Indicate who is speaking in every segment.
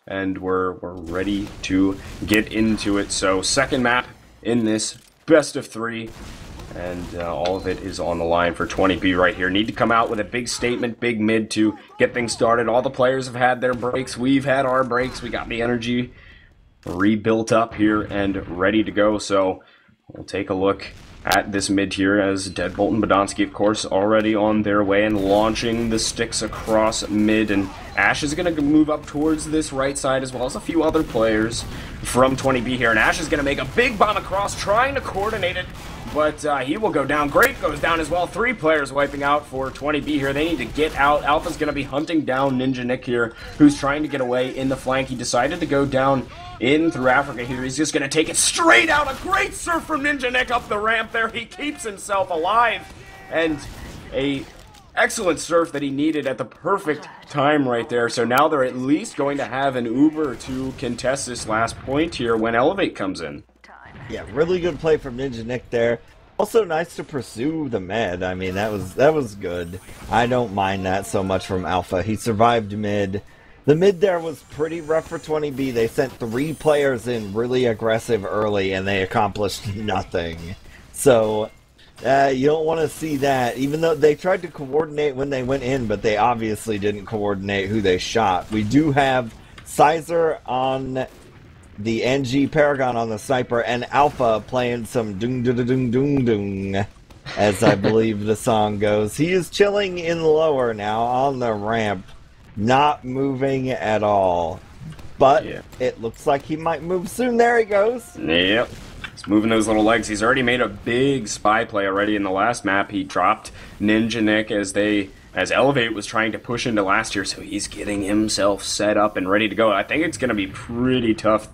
Speaker 1: and we're ready to get into it. So second map in this best of 3, and all of it is on the line for 20B right here. Need to come out with a big statement, big mid to get things started. All the players have had their breaks. We've had our breaks. We got the energy rebuilt up here and ready to go. So we'll take a look at this mid here as Deadbolt and Badonsky, of course, already on their way and launching the sticks across mid. And Ash is going to move up towards this right side as well as a few other players from 20B here. And Ash is going to make a big bomb across, trying to coordinate it, but he will go down. Grape goes down as well. 3 players wiping out for 20B here. They need to get out. Alpha's going to be hunting down Ninja Nick here, who's trying to get away in the flank. He decided to go down in through Africa here. He's just going to take it straight out. A great surf from Ninja Nick up the ramp there. He keeps himself alive. And a excellent surf that he needed at the perfect time right there. So now they're at least going to have an Uber to contest this last point here when eLevate comes in.
Speaker 2: Yeah, really good play from Ninja Nick there. Also nice to pursue the med. I mean, that was good. I don't mind that so much from Alpha. He survived mid. The mid there was pretty rough for 20B. They sent 3 players in really aggressive early, and they accomplished nothing. So, you don't want to see that, even though they tried to coordinate when they went in, but they obviously didn't coordinate who they shot. We do have Sizer on the NG, Paragon on the sniper, and Alpha playing some dung dung dung dung dung, as I believe the song goes. He is chilling in lower now on the ramp, not moving at all. But it looks like he might move soon. There he goes.
Speaker 1: Yep. He's moving those little legs. He's already made a big spy play already in the last map. He dropped Ninja Nick as eLevate was trying to push into last year, so he's getting himself set up and ready to go. I think it's going to be pretty tough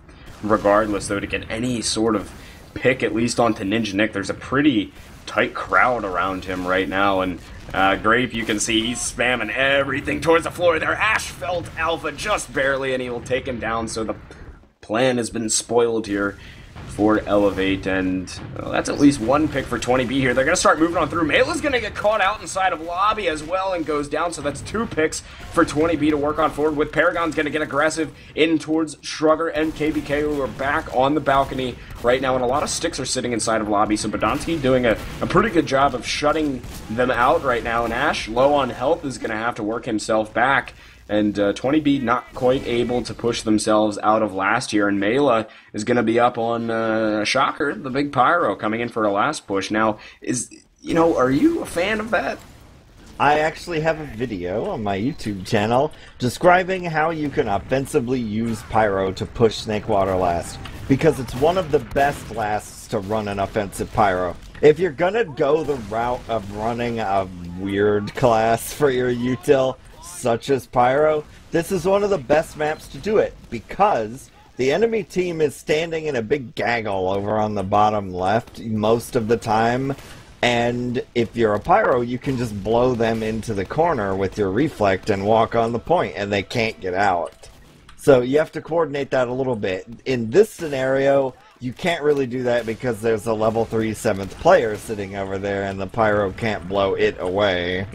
Speaker 1: regardless, though, to get any sort of pick at least onto Ninja Nick. There's a pretty tight crowd around him right now, and Grape, you can see he's spamming everything towards the floor there. Ash felt Alpha just barely, and he will take him down, so the plan has been spoiled here for eLevate, and that's at least 1 pick for 20B here. They're going to start moving on through. Mela's going to get caught out inside of lobby as well and goes down, so that's 2 picks for 20B to work on forward with. Paragon's going to get aggressive in towards Shrugger and KBK, who are back on the balcony right now, and a lot of sticks are sitting inside of lobby, so Badonsky doing a pretty good job of shutting them out right now, and Ash, low on health, is going to have to work himself back. And 20B not quite able to push themselves out of last year, and Mela is going to be up on Shocker, the big Pyro, coming in for a last push. Now, are you a fan of that?
Speaker 2: I actually have a video on my YouTube channel describing how you can offensively use Pyro to push Snakewater last, because it's one of the best lasts to run an offensive Pyro. If you're gonna go the route of running a weird class for your util, such as Pyro, this is one of the best maps to do it, because the enemy team is standing in a big gaggle over on the bottom left most of the time, and if you're a Pyro, you can just blow them into the corner with your reflect and walk on the point, and they can't get out. So you have to coordinate that a little bit. In this scenario, you can't really do that because there's a level 3 7th player sitting over there, and the Pyro can't blow it away.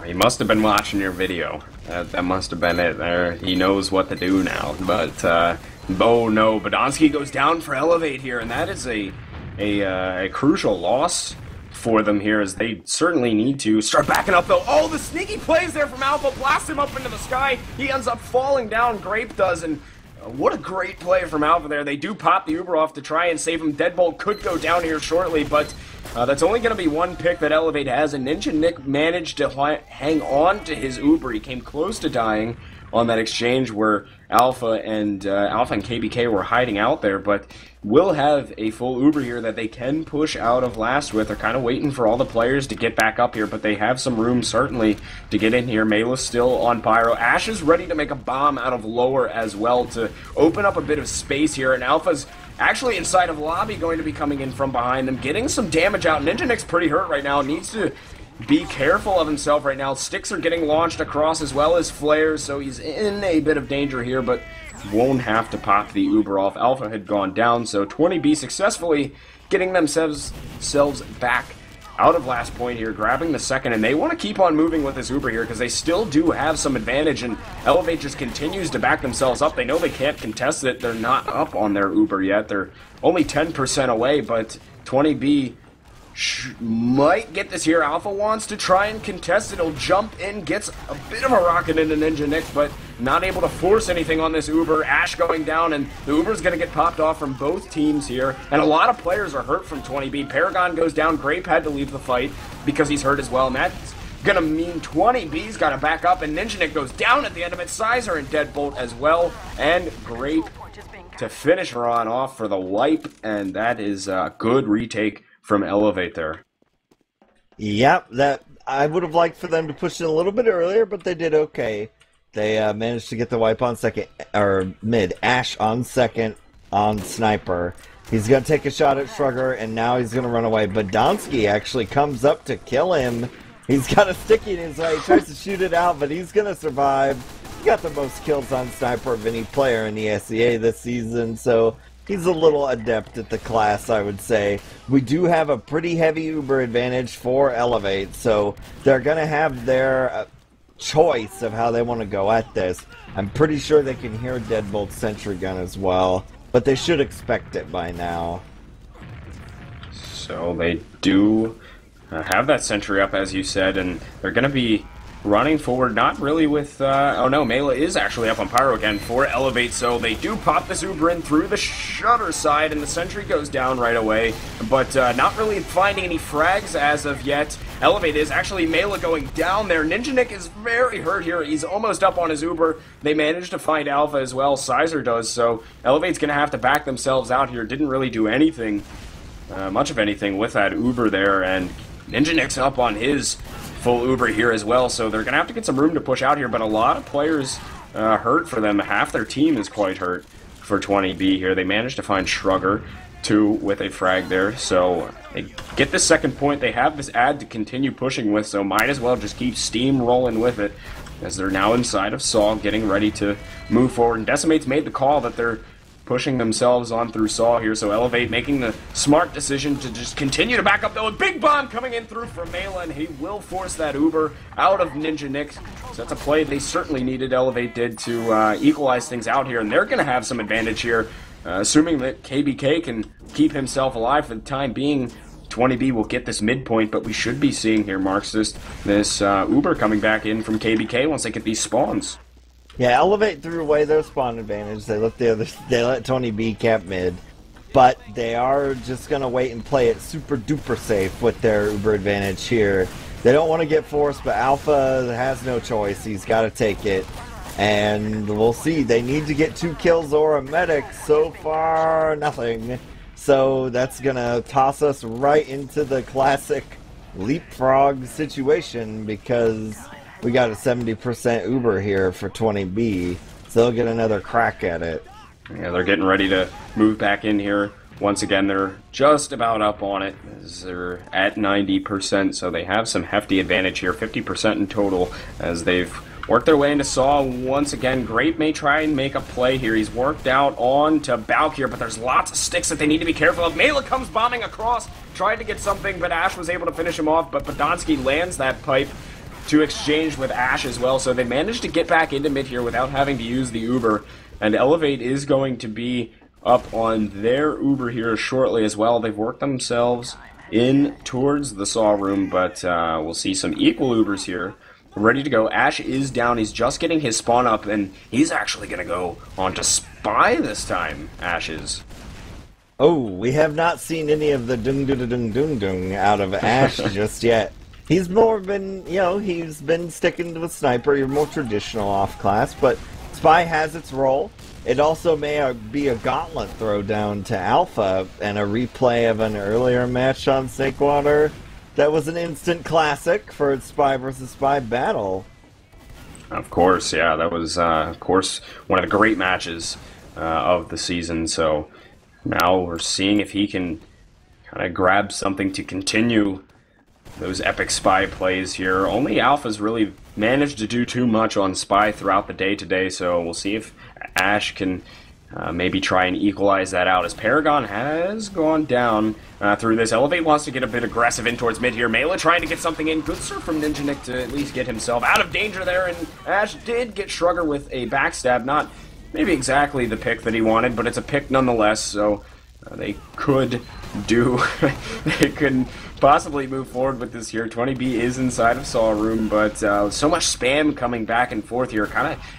Speaker 1: He must have been watching your video. That must have been it there. He knows what to do now. But, oh no, Badonsky goes down for eLevate here, and that is a crucial loss for them here, as they certainly need to start backing up, though. Oh, the sneaky plays there from Alpha, blast him up into the sky. He ends up falling down, Grape does, and what a great play from Alpha there. They do pop the Uber off to try and save him. Deadbolt could go down here shortly, but that's only going to be 1 pick that eLevate has, and Ninja Nick managed to hang on to his Uber. He came close to dying on that exchange where Alpha and KBK were hiding out there, but will have a full Uber here that they can push out of last with. They're kind of waiting for all the players to get back up here, but they have some room certainly to get in here. Mela's still on Pyro. Ash is ready to make a bomb out of lower as well to open up a bit of space here, and Alpha's actually inside of lobby, going to be coming in from behind them, getting some damage out. Ninja Nick's pretty hurt right now, needs to be careful of himself right now. Sticks are getting launched across as well as flares, so he's in a bit of danger here, but won't have to pop the Uber off. Alpha had gone down, so 20B successfully getting themselves back out of last point here, grabbing the second, and they want to keep on moving with this Uber here because they still do have some advantage, and eLevate just continues to back themselves up. They know they can't contest it. They're not up on their Uber yet. They're only 10% away, but 20B might get this here. Alpha wants to try and contest it. He'll jump in, gets a bit of a rocket into Ninja Nick, but not able to force anything on this Uber. Ash going down, and the Uber's going to get popped off from both teams here. And a lot of players are hurt from 20B. Paragon goes down. Grape had to leave the fight because he's hurt as well. And that's going to mean 20B's got to back up, and Ninja Nick goes down at the end of it. Sizer and Deadbolt as well. And Grape to finish Ron off for the wipe, and that is a good retake from eLevate there.
Speaker 2: Yep, that I would have liked for them to push it a little bit earlier, but they did okay. They managed to get the wipe on second, or mid. Ash on second on Sniper. He's going to take a shot at Shrugger, and now he's going to run away. But Donsky actually comes up to kill him. He's got a sticky in his eye. He tries to shoot it out, but he's going to survive. He got the most kills on Sniper of any player in the ESEA this season, so he's a little adept at the class, I would say. We do have a pretty heavy Uber advantage for eLevate, so they're going to have their choice of how they want to go at this. I'm pretty sure they can hear Deadbolt's sentry gun as well, but they should expect it by now.
Speaker 1: So they do have that sentry up, as you said, and they're going to be running forward, not really with, oh no, Mela is actually up on Pyro again for eLevate, so they do pop this Uber in through the shutter side, and the sentry goes down right away, but not really finding any frags as of yet. eLevate is actually Mela going down there. Ninja Nick is very hurt here. He's almost up on his Uber. They managed to find Alpha as well. Sizer does, so eLevate's going to have to back themselves out here. Didn't really do anything, much of anything with that Uber there, and Ninja Nick's up on his full Uber here as well, so they're going to have to get some room to push out here, but a lot of players hurt for them. Half their team is quite hurt for 20B here. They managed to find Shrugger, too, with a frag there, so they get the second point. They have this ad to continue pushing with, so might as well just keep steam rolling with it, as they're now inside of Saw, getting ready to move forward, and Decimate's made the call that they're pushing themselves on through Saw here, so eLevate making the smart decision to just continue to back up, though. A big bomb coming in through from Mela, and he will force that Uber out of Ninja Nick. So that's a play they certainly needed, eLevate did, to equalize things out here, and they're going to have some advantage here, assuming that KBK can keep himself alive for the time being. 20B will get this midpoint, but we should be seeing here, Marxist, this Uber coming back in from KBK once they get these spawns.
Speaker 2: Yeah, eLevate threw away their spawn advantage. They let they let 20B cap mid, but they are just gonna wait and play it super duper safe with their Uber advantage here. They don't want to get forced, but Alpha has no choice. He's got to take it, and we'll see. They need to get 2 kills or a medic. So far, nothing. So that's gonna toss us right into the classic leapfrog situation because we got a 70% Uber here for 20B, so they'll get another crack at it.
Speaker 1: Yeah, they're getting ready to move back in here. Once again, they're just about up on it, as they're at 90%, so they have some hefty advantage here, 50% in total, as they've worked their way into Saw. Once again, Grape may try and make a play here. He's worked out on to Balk here, but there's lots of sticks that they need to be careful of. Mela comes bombing across, tried to get something, but Ash was able to finish him off, but Podonsky lands that pipe to exchange with Ash as well, so they managed to get back into mid here without having to use the Uber, and eLevate is going to be up on their Uber here shortly as well. They've worked themselves in towards the Saw room, but we'll see some equal Ubers here. Ready to go. Ash is down. He's just getting his spawn up, and he's actually going to go on to Spy this time, Ash is.
Speaker 2: Oh, we have not seen any of the dung out of Ash just yet. He's more been, you know, he's been sticking with Sniper, your more traditional off-class, but Spy has its role. It also may be a gauntlet throwdown to Alpha and a replay of an earlier match on Snakewater that was an instant classic for its Spy versus Spy battle.
Speaker 1: Of course, yeah, that was, of course, one of the great matches of the season, so now we're seeing if he can kind of grab something to continue those epic Spy plays here. Only Alpha's really managed to do too much on Spy throughout the day today, so we'll see if Ash can maybe try and equalize that out, as Paragon has gone down through this. eLevate wants to get a bit aggressive in towards mid here. Mela trying to get something in. Good serve from Ninjanik to at least get himself out of danger there, and Ash did get Shrugger with a backstab. Not maybe exactly the pick that he wanted, but it's a pick nonetheless, so they could do... they could possibly move forward with this here. 20B is inside of Saw Room, but so much spam coming back and forth here.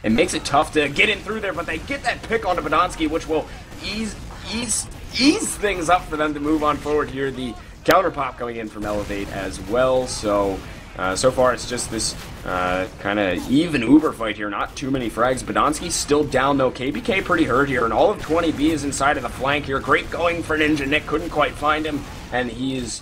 Speaker 1: It makes it tough to get in through there, but they get that pick onto Badonsky, which will ease things up for them to move on forward here. The counter pop coming in from eLevate as well, so far it's just this kind of even Uber fight here. Not too many frags. Badonsky's still down though. KBK pretty hurt here, and all of 20B is inside of the flank here. Great going for Ninja Nick. Couldn't quite find him, and he is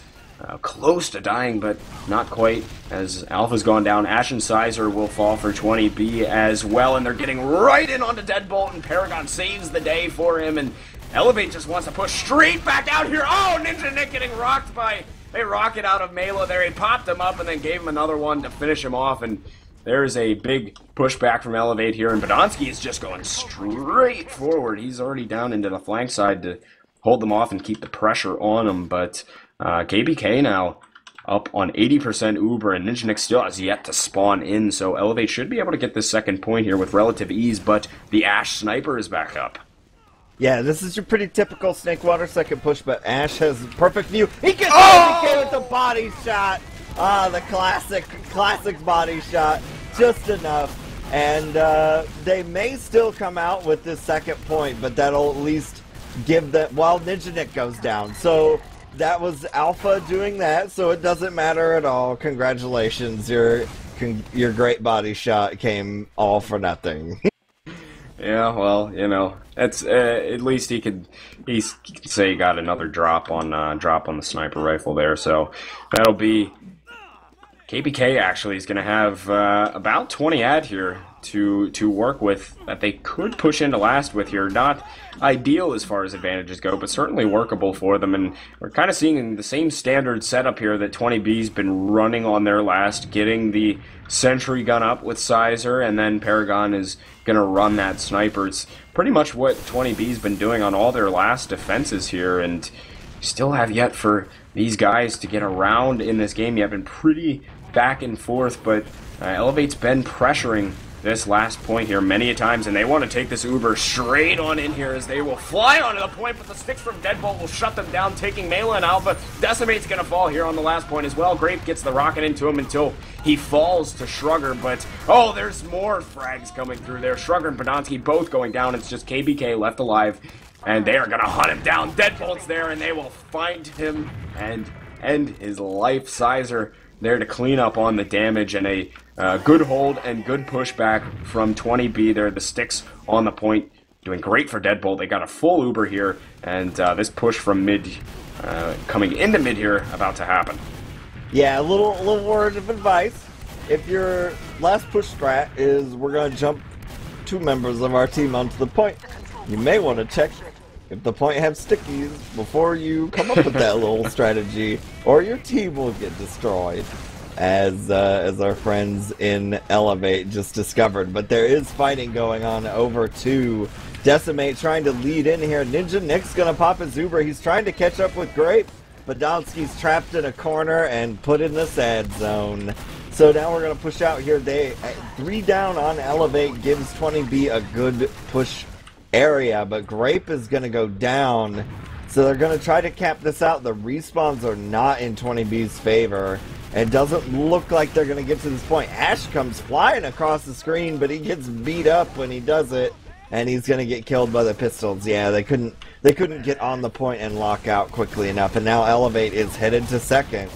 Speaker 1: close to dying, but not quite, as Alpha's gone down. Ash and Sizer will fall for 20B as well, and they're getting right in onto Deadbolt, and Paragon saves the day for him, and eLevate just wants to push straight back out here. Oh, Ninja Nick getting rocked by a rocket out of Mela there. He popped him up and then gave him another one to finish him off, and there's a big pushback from eLevate here, and Badonsky is just going straight forward. He's already down into the flank side to hold them off and keep the pressure on him, but KBK now up on 80% Uber, and Ninja Nick still has yet to spawn in, so eLevate should be able to get this second point here with relative ease, but the Ash sniper is back up.
Speaker 2: Yeah, this is your pretty typical Snakewater second push, but Ash has perfect view. He gets KBK with the body shot! Ah, the classic body shot. Just enough. And they may still come out with this second point, but that'll at least give them, while Ninja Nick goes down. So that was Alpha doing that, so it doesn't matter at all. Congratulations, your great body shot came all for nothing.
Speaker 1: Yeah, well, you know, that's at least he could say he got another drop on the sniper rifle there. So that'll be KBK actually is going to have about 20 ad here to work with that they could push into last with here. Not ideal as far as advantages go, but certainly workable for them. And we're kind of seeing the same standard setup here that 20B's been running on their last, getting the sentry gun up with Sizer, and then Paragon is going to run that sniper. It's pretty much what 20B's been doing on all their last defenses here, and still have yet for these guys to get around in this game. You have been pretty back and forth, but eLevate's been pressuring this last point here many a times, and they want to take this Uber straight on in here as they will fly onto the point, but the sticks from Deadbolt will shut them down, taking Mela and Alpha. Decimate's going to fall here on the last point as well. Grape gets the rocket into him until he falls to Shrugger, but oh, there's more frags coming through there. Shrugger and Badonsky both going down. It's just KBK left alive, and they are going to hunt him down. Deadbolt's there, and they will find him and end his life. Sizer there to clean up on the damage, and a good hold and good pushback from 20B there. The sticks on the point doing great for Deadbolt. They got a full Uber here, and this push from mid, coming into mid here, about to happen.
Speaker 2: Yeah, a little word of advice. If your last push strat is we're going to jump two members of our team onto the point, you may want to check if the point have stickies before you come up with that little strategy, or your team will get destroyed, as our friends in eLevate just discovered. But there is fighting going on over to Decimate, trying to lead in here. Ninja Nick's gonna pop his Uber. He's trying to catch up with Grape, but Badonsky's trapped in a corner and put in the sad zone. So now we're gonna push out here. They 3 down on eLevate gives 20B a good push area, but Grape is going to go down, so they're going to try to cap this out. The respawns are not in 20B's favor. It doesn't look like they're going to get to this point. Ash comes flying across the screen, but he gets beat up when he does it, and he's going to get killed by the pistols. Yeah, they couldn't get on the point and lock out quickly enough, and now eLevate is headed to second.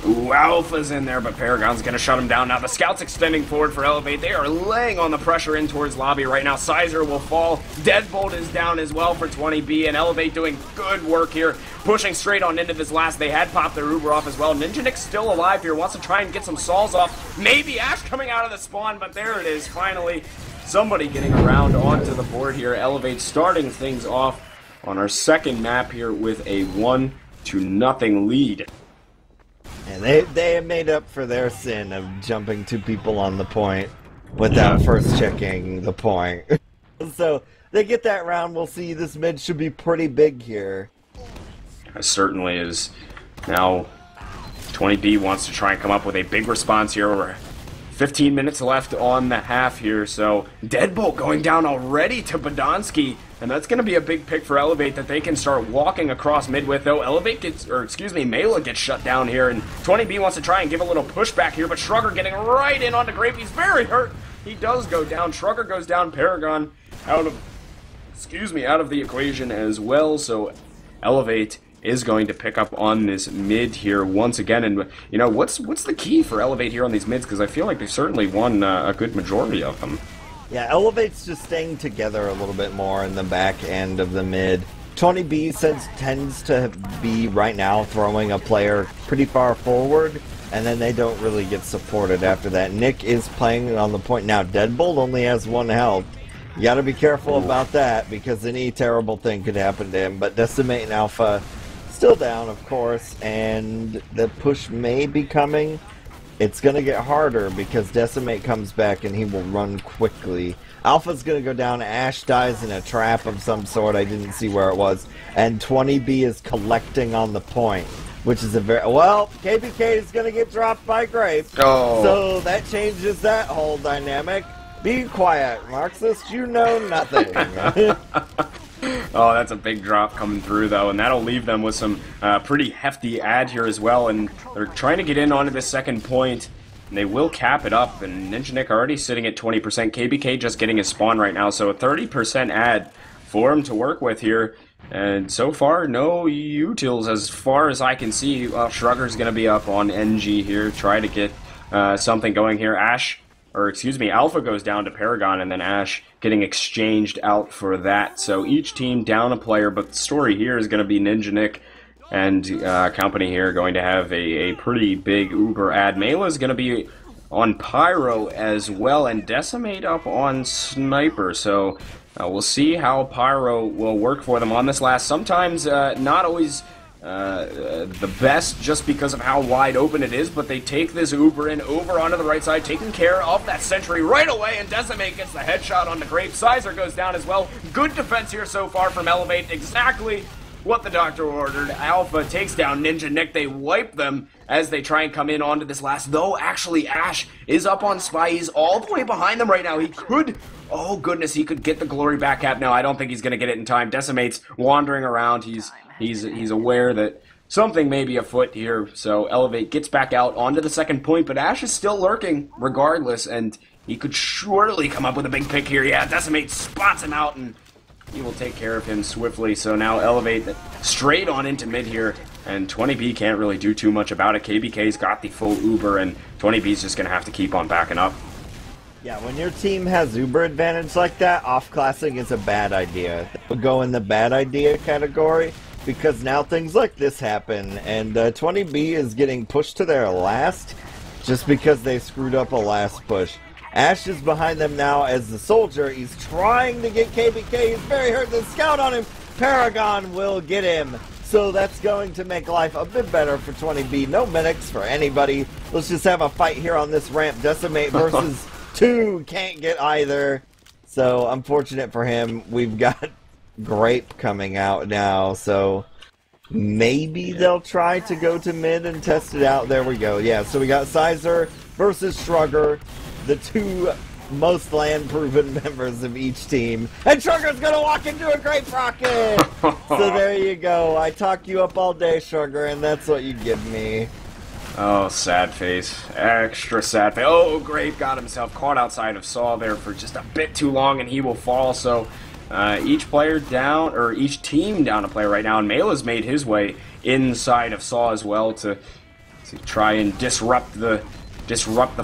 Speaker 1: Ooh, Alpha's in there, but Paragon's going to shut him down now. The Scout's extending forward for eLevate. They are laying on the pressure in towards lobby right now. Sizer will fall. Deadbolt is down as well for 20B, and eLevate doing good work here, pushing straight on into this last. They had popped their Uber off as well. Ninja Nick's still alive here, wants to try and get some Sauls off. Maybe Ash coming out of the spawn, but there it is, finally. Somebody getting around onto the board here. eLevate starting things off on our second map here with a 1-0 lead.
Speaker 2: And they have made up for their sin of jumping 2 people on the point without first checking the point. So they get that round. We'll see. This mid should be pretty big here.
Speaker 1: It certainly is. Now, 20B wants to try and come up with a big response here. We're 15 minutes left on the half here, so Deadbolt going down already to Badonsky, and that's going to be a big pick for eLevate that they can start walking across mid with, though. eLevate gets, or excuse me, Mela gets shut down here, and 20B wants to try and give a little pushback here, but Shrugger getting right in onto Grape. He's very hurt. He does go down. Shrugger goes down. Paragon out of the equation as well, so eLevate is going to pick up on this mid here once again. And, you know, what's the key for eLevate here on these mids? Because I feel like they've certainly won a good majority of them.
Speaker 2: Yeah, eLevate's just staying together a little bit more in the back end of the mid. 20B tends to be, right now, throwing a player pretty far forward, and then they don't really get supported after that. Nick is playing on the point now. Deadbolt only has 1 health. You gotta be careful about that, because any terrible thing could happen to him. But Decimate and Alpha still down, of course, and the push may be coming. It's going to get harder because Decimate comes back and he will run quickly. Alpha's going to go down. Ash dies in a trap of some sort. I didn't see where it was. And 20B is collecting on the point, which is a very... Well, KBK is going to get dropped by Grape.
Speaker 1: Oh.
Speaker 2: So that changes that whole dynamic. Be quiet, Marxist. You know nothing.
Speaker 1: Oh, that's a big drop coming through, though, and that'll leave them with some pretty hefty ad here as well, and they're trying to get in onto the second point, and they will cap it up, and Ninja Nick already sitting at 20%, KBK just getting his spawn right now, so a 30% ad for him to work with here, and so far, no utils as far as I can see. Well, Shrugger's going to be up on NG here, try to get something going here. Alpha goes down to Paragon, and then Ash getting exchanged out for that. So each team down a player, but the story here is going to be Ninja Nick and company here going to have a pretty big Uber ad. Mela is going to be on Pyro as well, and Decimate up on Sniper. So we'll see how Pyro will work for them on this last. Sometimes not always... the best just because of how wide open it is, but they take this Uber in over onto the right side, taking care of that sentry right away, and Decimate gets the headshot on the Grape. Sizer goes down as well. Good defense here so far from eLevate, exactly what the doctor ordered. Alpha takes down Ninja Nick. They wipe them as they try and come in onto this last, though actually Ash is up on Spy. He's all the way behind them right now. He could, oh goodness, he could get the glory back cap. No, I don't think he's going to get it in time. Decimate's wandering around. He's aware that something may be afoot here, so eLevate gets back out onto the second point, but Ash is still lurking regardless, and he could surely come up with a big pick here. Yeah, Decimate spots him out, and he will take care of him swiftly. So now eLevate straight on into mid here, and 20B can't really do too much about it. KBK's got the full Uber, and 20B's just going to have to keep on backing up.
Speaker 2: Yeah, when your team has Uber advantage like that, off-classing is a bad idea. It would go in the bad idea category, because now things like this happen, and 20B is getting pushed to their last just because they screwed up a last push. Ash is behind them now as the soldier. He's trying to get KBK. He's very hurt. The scout on him. Paragon will get him. So that's going to make life a bit better for 20B. No medics for anybody. Let's just have a fight here on this ramp. Decimate versus 2. Can't get either. So unfortunate for him. We've got Grape coming out now, so maybe they'll try to go to mid and test it out. There we go. Yeah, so we got Sizer versus Shrugger, the 2 most LAN-proven members of each team. And Shrugger's gonna walk into a Grape rocket! So there you go. I talk you up all day, Shrugger, and that's what you give me.
Speaker 1: Oh, sad face. Extra sad face. Oh, Grape got himself caught outside of Saw there for just a bit too long, and he will fall, so... each player down, or each team down a player right now, and Mela's made his way inside of Saw as well to try and disrupt the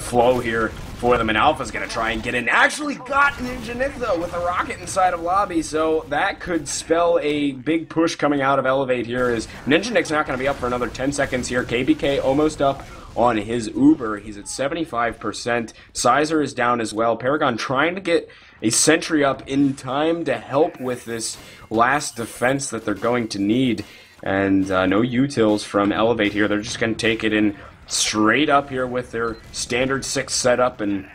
Speaker 1: flow here for them, and Alpha's gonna try and get in. Actually got Ninja Nick though with a rocket inside of lobby, so that could spell a big push coming out of eLevate here, as Ninja Nick's not gonna be up for another 10 seconds here. KBK almost up on his Uber. He's at 75%. Sizer is down as well. Paragon trying to get a sentry up in time to help with this last defense that they're going to need. And no utils from eLevate here. They're just going to take it in straight up here with their standard 6 setup. And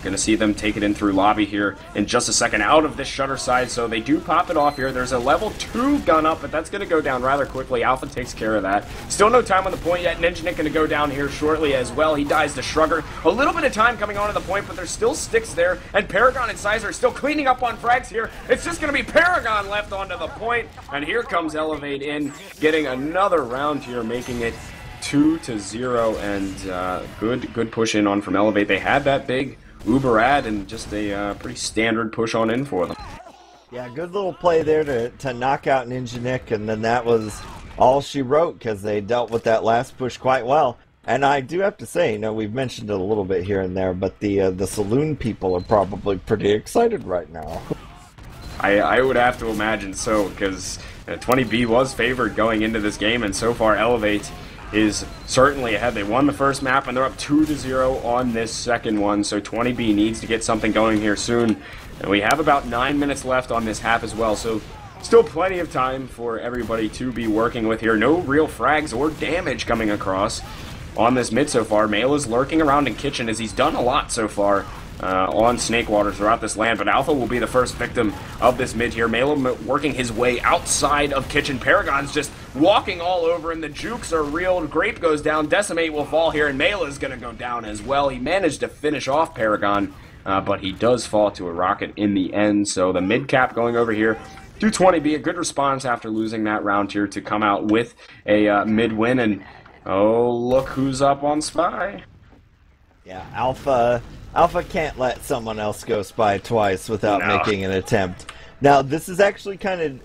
Speaker 1: Gonna see them take it in through lobby here in just a second out of this shutter side, so they do pop it off here. There's a level 2 gun up, but that's gonna go down rather quickly. Alpha takes care of that. Still no time on the point yet. Ninja Nick gonna go down here shortly as well. He dies to Shrugger. A little bit of time coming onto the point, but there's still sticks there, and Paragon and Sizer are still cleaning up on frags here. It's just gonna be Paragon left onto the point, and here comes eLevate in, getting another round here, making it 2-0, and good push in on from eLevate. They had that big Uber ad and just a pretty standard push on in for them.
Speaker 2: Yeah, good little play there to knock out Ninja Nick, and then that was all she wrote because they dealt with that last push quite well. And I do have to say, you know, we've mentioned it a little bit here and there, but the saloon people are probably pretty excited right now.
Speaker 1: I would have to imagine so, because 20B was favored going into this game, and so far eLevate is certainly ahead. They won the first map, and they're up 2-0 on this second one, so 20B needs to get something going here soon. And we have about 9 minutes left on this half as well, so still plenty of time for everybody to be working with here. No real frags or damage coming across on this mid so far. Mail is lurking around in kitchen, as he's done a lot so far on Snakewater throughout this land, but Alpha will be the first victim of this mid here. Malum working his way outside of kitchen. Paragon's just walking all over him. The jukes are real. Grape goes down. Decimate will fall here, and Mela is going to go down as well. He managed to finish off Paragon, but he does fall to a rocket in the end. So the mid cap going over here to 20B. A good response after losing that round here to come out with a mid win. And oh, look who's up on Spy.
Speaker 2: Yeah, Alpha can't let someone else go spy twice without making an attempt. Now, this is actually kind of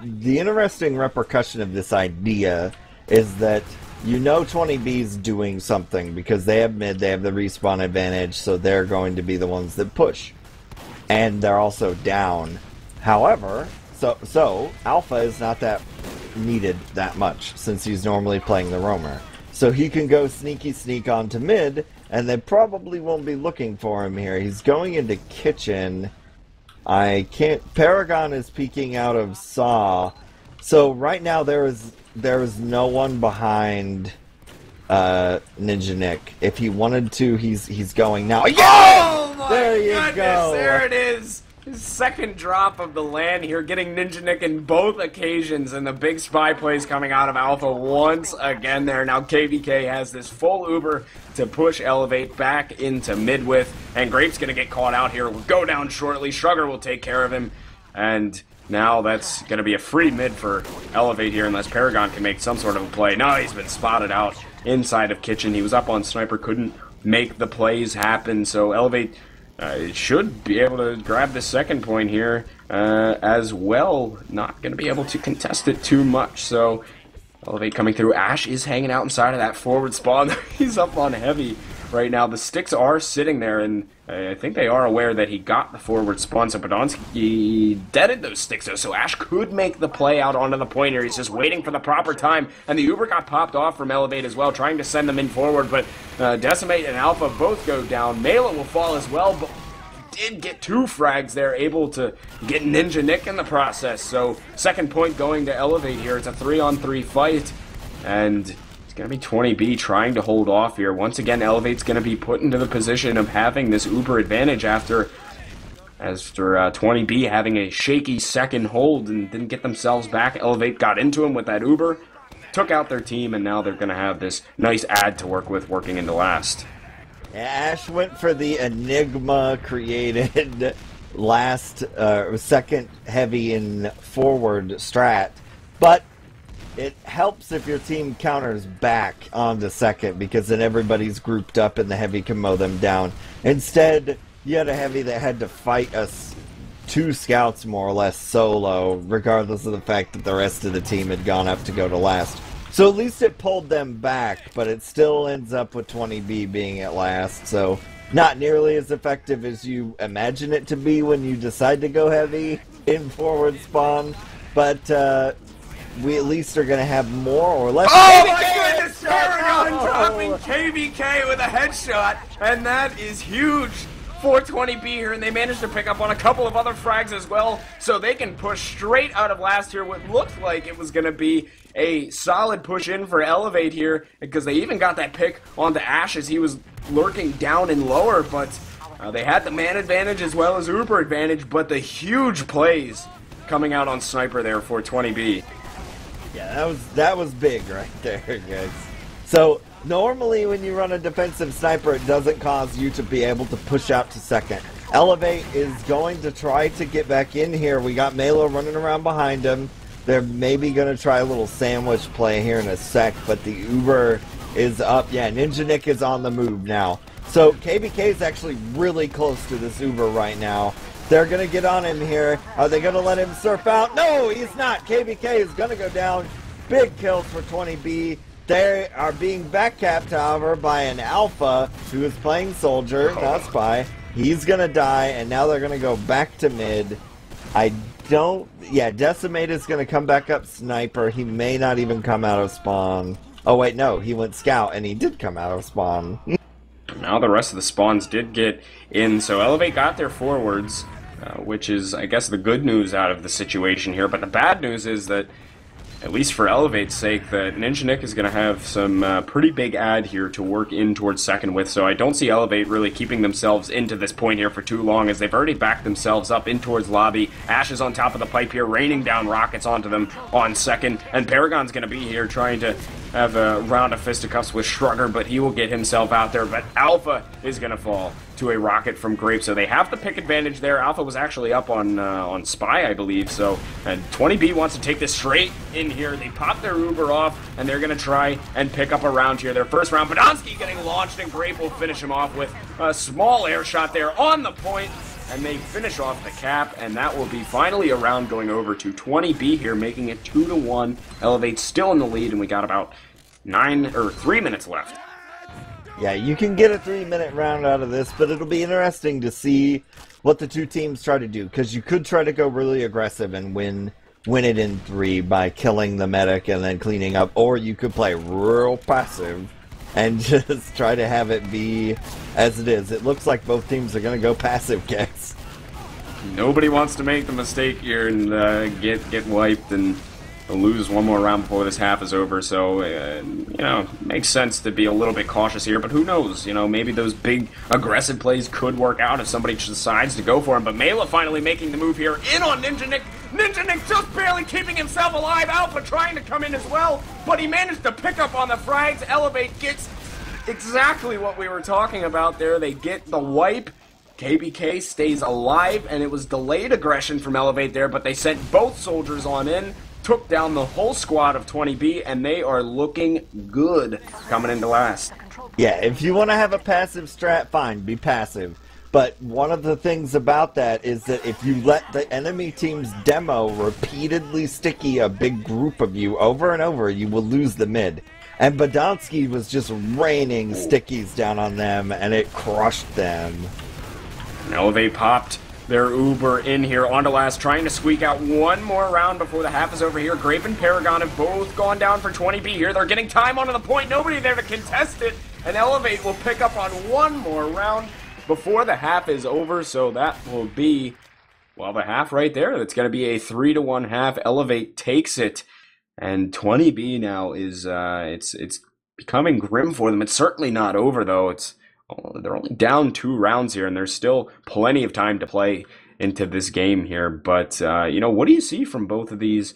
Speaker 2: the interesting repercussion of this idea is that you know 20B's doing something because they have mid, they have the respawn advantage, so they're going to be the ones that push. And they're also down. However, so Alpha is not that needed that much since he's normally playing the roamer. So he can go sneaky sneak onto mid, and they probably won't be looking for him here. He's going into kitchen. Paragon is peeking out of Saw. So right now there is no one behind Ninja Nick. If he wanted to, he's going now.
Speaker 1: Oh my
Speaker 2: there you
Speaker 1: goodness,
Speaker 2: go.
Speaker 1: There it is. His second drop of the LAN here, getting Ninja Nick in both occasions, and the big spy plays coming out of Alpha once again there. Now KVK has this full Uber to push eLevate back into mid with, and Grape's going to get caught out here. Will go down shortly. Shrugger will take care of him, and now that's going to be a free mid for eLevate here unless Paragon can make some sort of a play. No, he's been spotted out inside of kitchen. He was up on Sniper, couldn't make the plays happen, so eLevate should be able to grab the second point here as well. Not going to be able to contest it too much. So eLevate coming through. Ash is hanging out inside of that forward spawn. He's up on heavy right now. The sticks are sitting there, and I think they are aware that he got the forward spawn. So Podolsky deaded those sticks, though, so Ash could make the play out onto the point here. He's just waiting for the proper time, and the Uber got popped off from eLevate as well, trying to send them in forward, but Decimate and Alpha both go down. Mela will fall as well, but did get 2 frags there, able to get Ninja Nick in the process. So second point going to eLevate here. It's a 3-on-3 fight, and it's going to be 20B trying to hold off here. Once again, eLevate's going to be put into the position of having this Uber advantage after 20B having a shaky second hold and didn't get themselves back. eLevate got into him with that Uber, took out their team, and now they're going to have this nice ad to work with working into last.
Speaker 2: Ash went for the Enigma created last second heavy in forward strat, but it helps if your team counters back onto second because then everybody's grouped up and the heavy can mow them down. Instead, you had a heavy that had to fight us 2 scouts more or less solo, regardless of the fact that the rest of the team had gone up to go to last. So at least it pulled them back, but it still ends up with 20B being at last, so not nearly as effective as you imagine it to be when you decide to go heavy in forward spawn, but we at least are going to have more or less...
Speaker 1: Oh my goodness! Paragon dropping KVK with a headshot, and that is huge for 20B here, and they managed to pick up on a couple of other frags as well, so they can push straight out of last here. What looked like it was going to be a solid push in for eLevate here, because they even got that pick onto Ash as he was lurking down and lower, but They had the man advantage as well as Uber advantage, but the huge plays coming out on Sniper there for 20B.
Speaker 2: Yeah, that was big right there, guys. So normally when you run a defensive Sniper, it doesn't cause you to be able to push out to second. eLevate is going to try to get back in here. We got Melo running around behind him. They're maybe going to try a little sandwich play here in a sec, but the Uber is up. Yeah, Ninja Nick is on the move now. So KBK is actually really close to this Uber right now. They're going to get on him here. Are they going to let him surf out? No, he's not. KBK is going to go down. Big kills for 20B. They are being backcapped, however, by an Alpha who is playing Soldier, not Spy. He's going to die, and now they're going to go back to mid. Yeah, Decimate is going to come back up Sniper. He may not even come out of spawn. Oh, wait, no. He went Scout, and he did come out of spawn.
Speaker 1: Now the rest of the spawns did get in, so eLevate got their forwards, which is, I guess, the good news out of the situation here. But the bad news is that, at least for eLevate's sake, that Ninja Nick is going to have some pretty big ad here to work in towards second with, so I don't see eLevate really keeping themselves into this point here for too long, as they've already backed themselves up in towards lobby. Ash is on top of the pipe here, raining down rockets onto them on second, and Paragon's going to be here trying to have a round of fisticuffs with Shrugger, but he will get himself out there. But Alpha is going to fall to a rocket from Grape, so they have the pick advantage there. Alpha was actually up on Spy, I believe, so and 20B wants to take this straight in here. They pop their Uber off, and they're going to try and pick up a round here. Their first round, Badonsky getting launched, and Grape will finish him off with a small air shot there on the point, and they finish off the cap, and that will be finally a round going over to 20B here, making it 2-1. eLevate's still in the lead, and we got about 3 minutes left.
Speaker 2: Yeah, you can get a 3-minute round out of this, but it'll be interesting to see what the two teams try to do, because you could try to go really aggressive and win it in 3 by killing the medic and then cleaning up, or you could play real passive and just try to have it be as it is. It looks like both teams are going to go passive, Gecks.
Speaker 1: Nobody wants to make the mistake here and get wiped and lose one more round before this half is over, so, you know, makes sense to be a little bit cautious here, but who knows, you know, maybe those big aggressive plays could work out if somebody decides to go for him. But Mela finally making the move here, in on Ninja Nick. Ninja Nick just barely keeping himself alive. Alpha trying to come in as well, but he managed to pick up on the frags. eLevate gets exactly what we were talking about there. They get the wipe. KBK stays alive, and it was delayed aggression from eLevate there, but they sent both soldiers on in, took down the whole squad of 20B, and they are looking good coming into last.
Speaker 2: Yeah, if you want to have a passive strat, fine, be passive. But one of the things about that is that if you let the enemy team's demo repeatedly sticky a big group of you over and over, you will lose the mid. And Badonsky was just raining stickies down on them, and it crushed them.
Speaker 1: eLevate popped their Uber in here onto last, trying to squeak out one more round before the half is over here. Grape and Paragon have both gone down for 20B here. They're getting time onto the point. Nobody there to contest it. And eLevate will pick up on one more round before the half is over. So that will be, well, the half right there. That's going to be a 3-1 half. eLevate takes it. And 20B now is, it's becoming grim for them. It's certainly not over, though. They're only down 2 rounds here, and there's still plenty of time to play into this game here. But you know, what do you see from both of these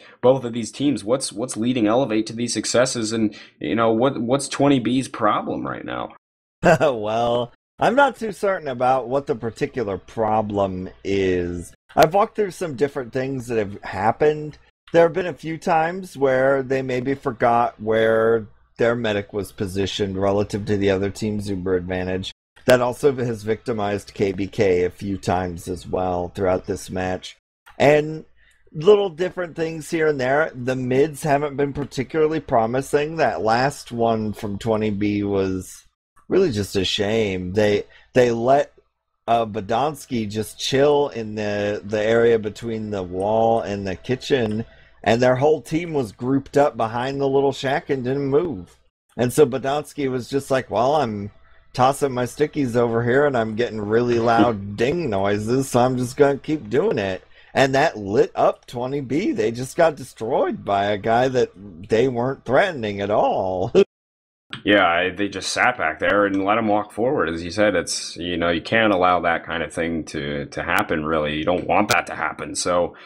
Speaker 1: teams? What's leading eLevate to these successes, and you know, what's 20B's problem right now?
Speaker 2: Well, I'm not too certain about what the particular problem is. I've walked through some different things that have happened. There have been a few times where they maybe forgot where their medic was positioned relative to the other team's Uber advantage. That also has victimized KBK a few times as well throughout this match. And little different things here and there. The mids haven't been particularly promising. That last one from 20B was really just a shame. They let Badonsky just chill in the area between the wall and the kitchen, and their whole team was grouped up behind the little shack and didn't move. And so Badonsky was just like, well, I'm tossing my stickies over here and I'm getting really loud ding noises, so I'm just going to keep doing it. And that lit up 20B. They just got destroyed by a guy that they weren't threatening at all.
Speaker 1: Yeah, they just sat back there and let him walk forward. As you said, it's, you know, you can't allow that kind of thing to happen, really. You don't want that to happen. So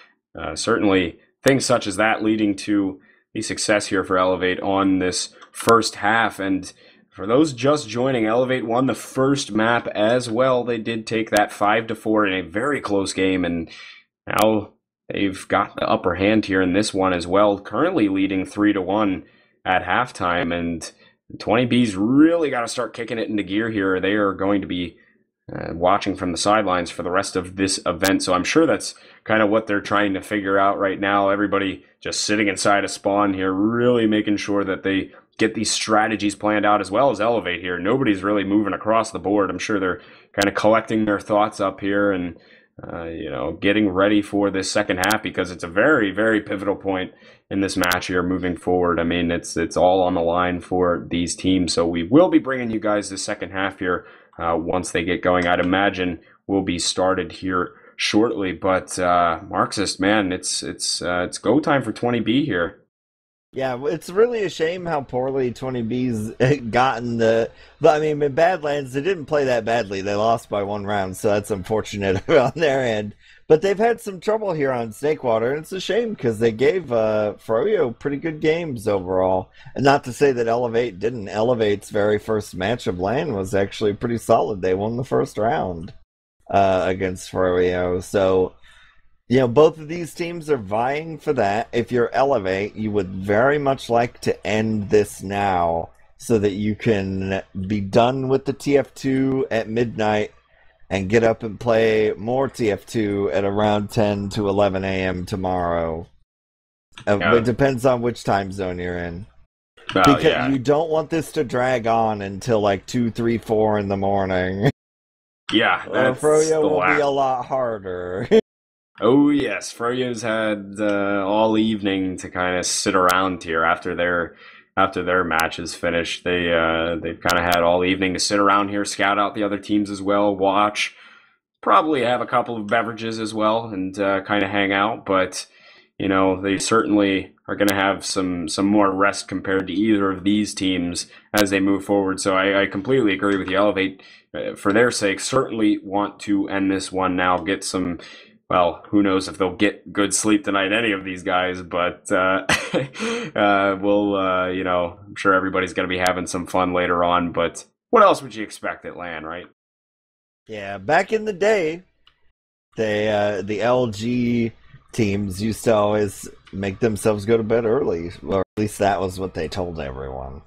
Speaker 1: certainly things such as that leading to the success here for eLevate on this first half. And for those just joining, eLevate won the first map as well. They did take that 5-4 in a very close game, and now they've got the upper hand here in this one as well, currently leading 3-1 at halftime. And 20B's really got to start kicking it into gear here. They are going to be watching from the sidelines for the rest of this event. So I'm sure that's kind of what they're trying to figure out right now. Everybody just sitting inside a spawn here, really making sure that they get these strategies planned out, as well as eLevate here. Nobody's really moving across the board. I'm sure they're kind of collecting their thoughts up here and you know, getting ready for this second half, because it's a very, very pivotal point in this match here moving forward. I mean, it's all on the line for these teams. So we will be bringing you guys the second half here once they get going. I'd imagine we'll be started here shortly. But Marxist, man, it's go time for 20B here.
Speaker 2: Yeah, it's really a shame how poorly 20B's gotten the... I mean, in Badlands, they didn't play that badly. They lost by 1 round, so that's unfortunate on their end. But they've had some trouble here on Snakewater, and it's a shame because they gave Froyo pretty good games overall. And not to say that eLevate didn't. eLevate's very first match of LAN was actually pretty solid. They won the first round against Froyo, so... You know, both of these teams are vying for that. If you're eLevate, you would very much like to end this now so that you can be done with the TF2 at midnight and get up and play more TF2 at around 10 to 11 a.m. tomorrow. It depends on which time zone you're in. Because you don't want this to drag on until like 2, 3, 4 in the morning.
Speaker 1: Yeah, that's
Speaker 2: Froyo will be a lot harder.
Speaker 1: Oh yes, Froyo's had all evening to kind of sit around here after their match is finished. They've kind of had all evening to sit around here, scout out the other teams as well, watch, probably have a couple of beverages as well, and kind of hang out. But you know, they certainly are going to have some more rest compared to either of these teams as they move forward. So I completely agree with you. eLevate, for their sake, certainly want to end this one now, get some. Well, who knows if they'll get good sleep tonight, any of these guys, but you know, I'm sure everybody's going to be having some fun later on. But what else would you expect at LAN, right?
Speaker 2: Yeah, back in the day, the LG teams used to always make themselves go to bed early, or at least that was what they told everyone.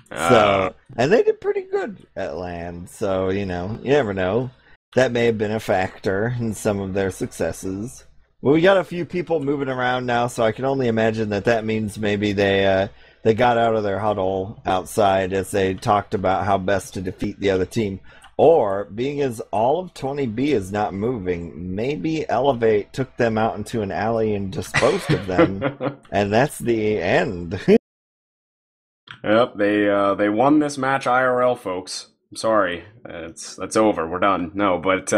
Speaker 2: So, and they did pretty good at LAN, so, you know, you never know. That may have been a factor in some of their successes. Well, we got a few people moving around now, so I can only imagine that means maybe they got out of their huddle outside as they talked about how best to defeat the other team. Or, being as all of 20B is not moving, maybe eLevate took them out into an alley and disposed of them, and that's the end.
Speaker 1: Yep, they won this match IRL, folks. I'm sorry, that's over. We're done. No, but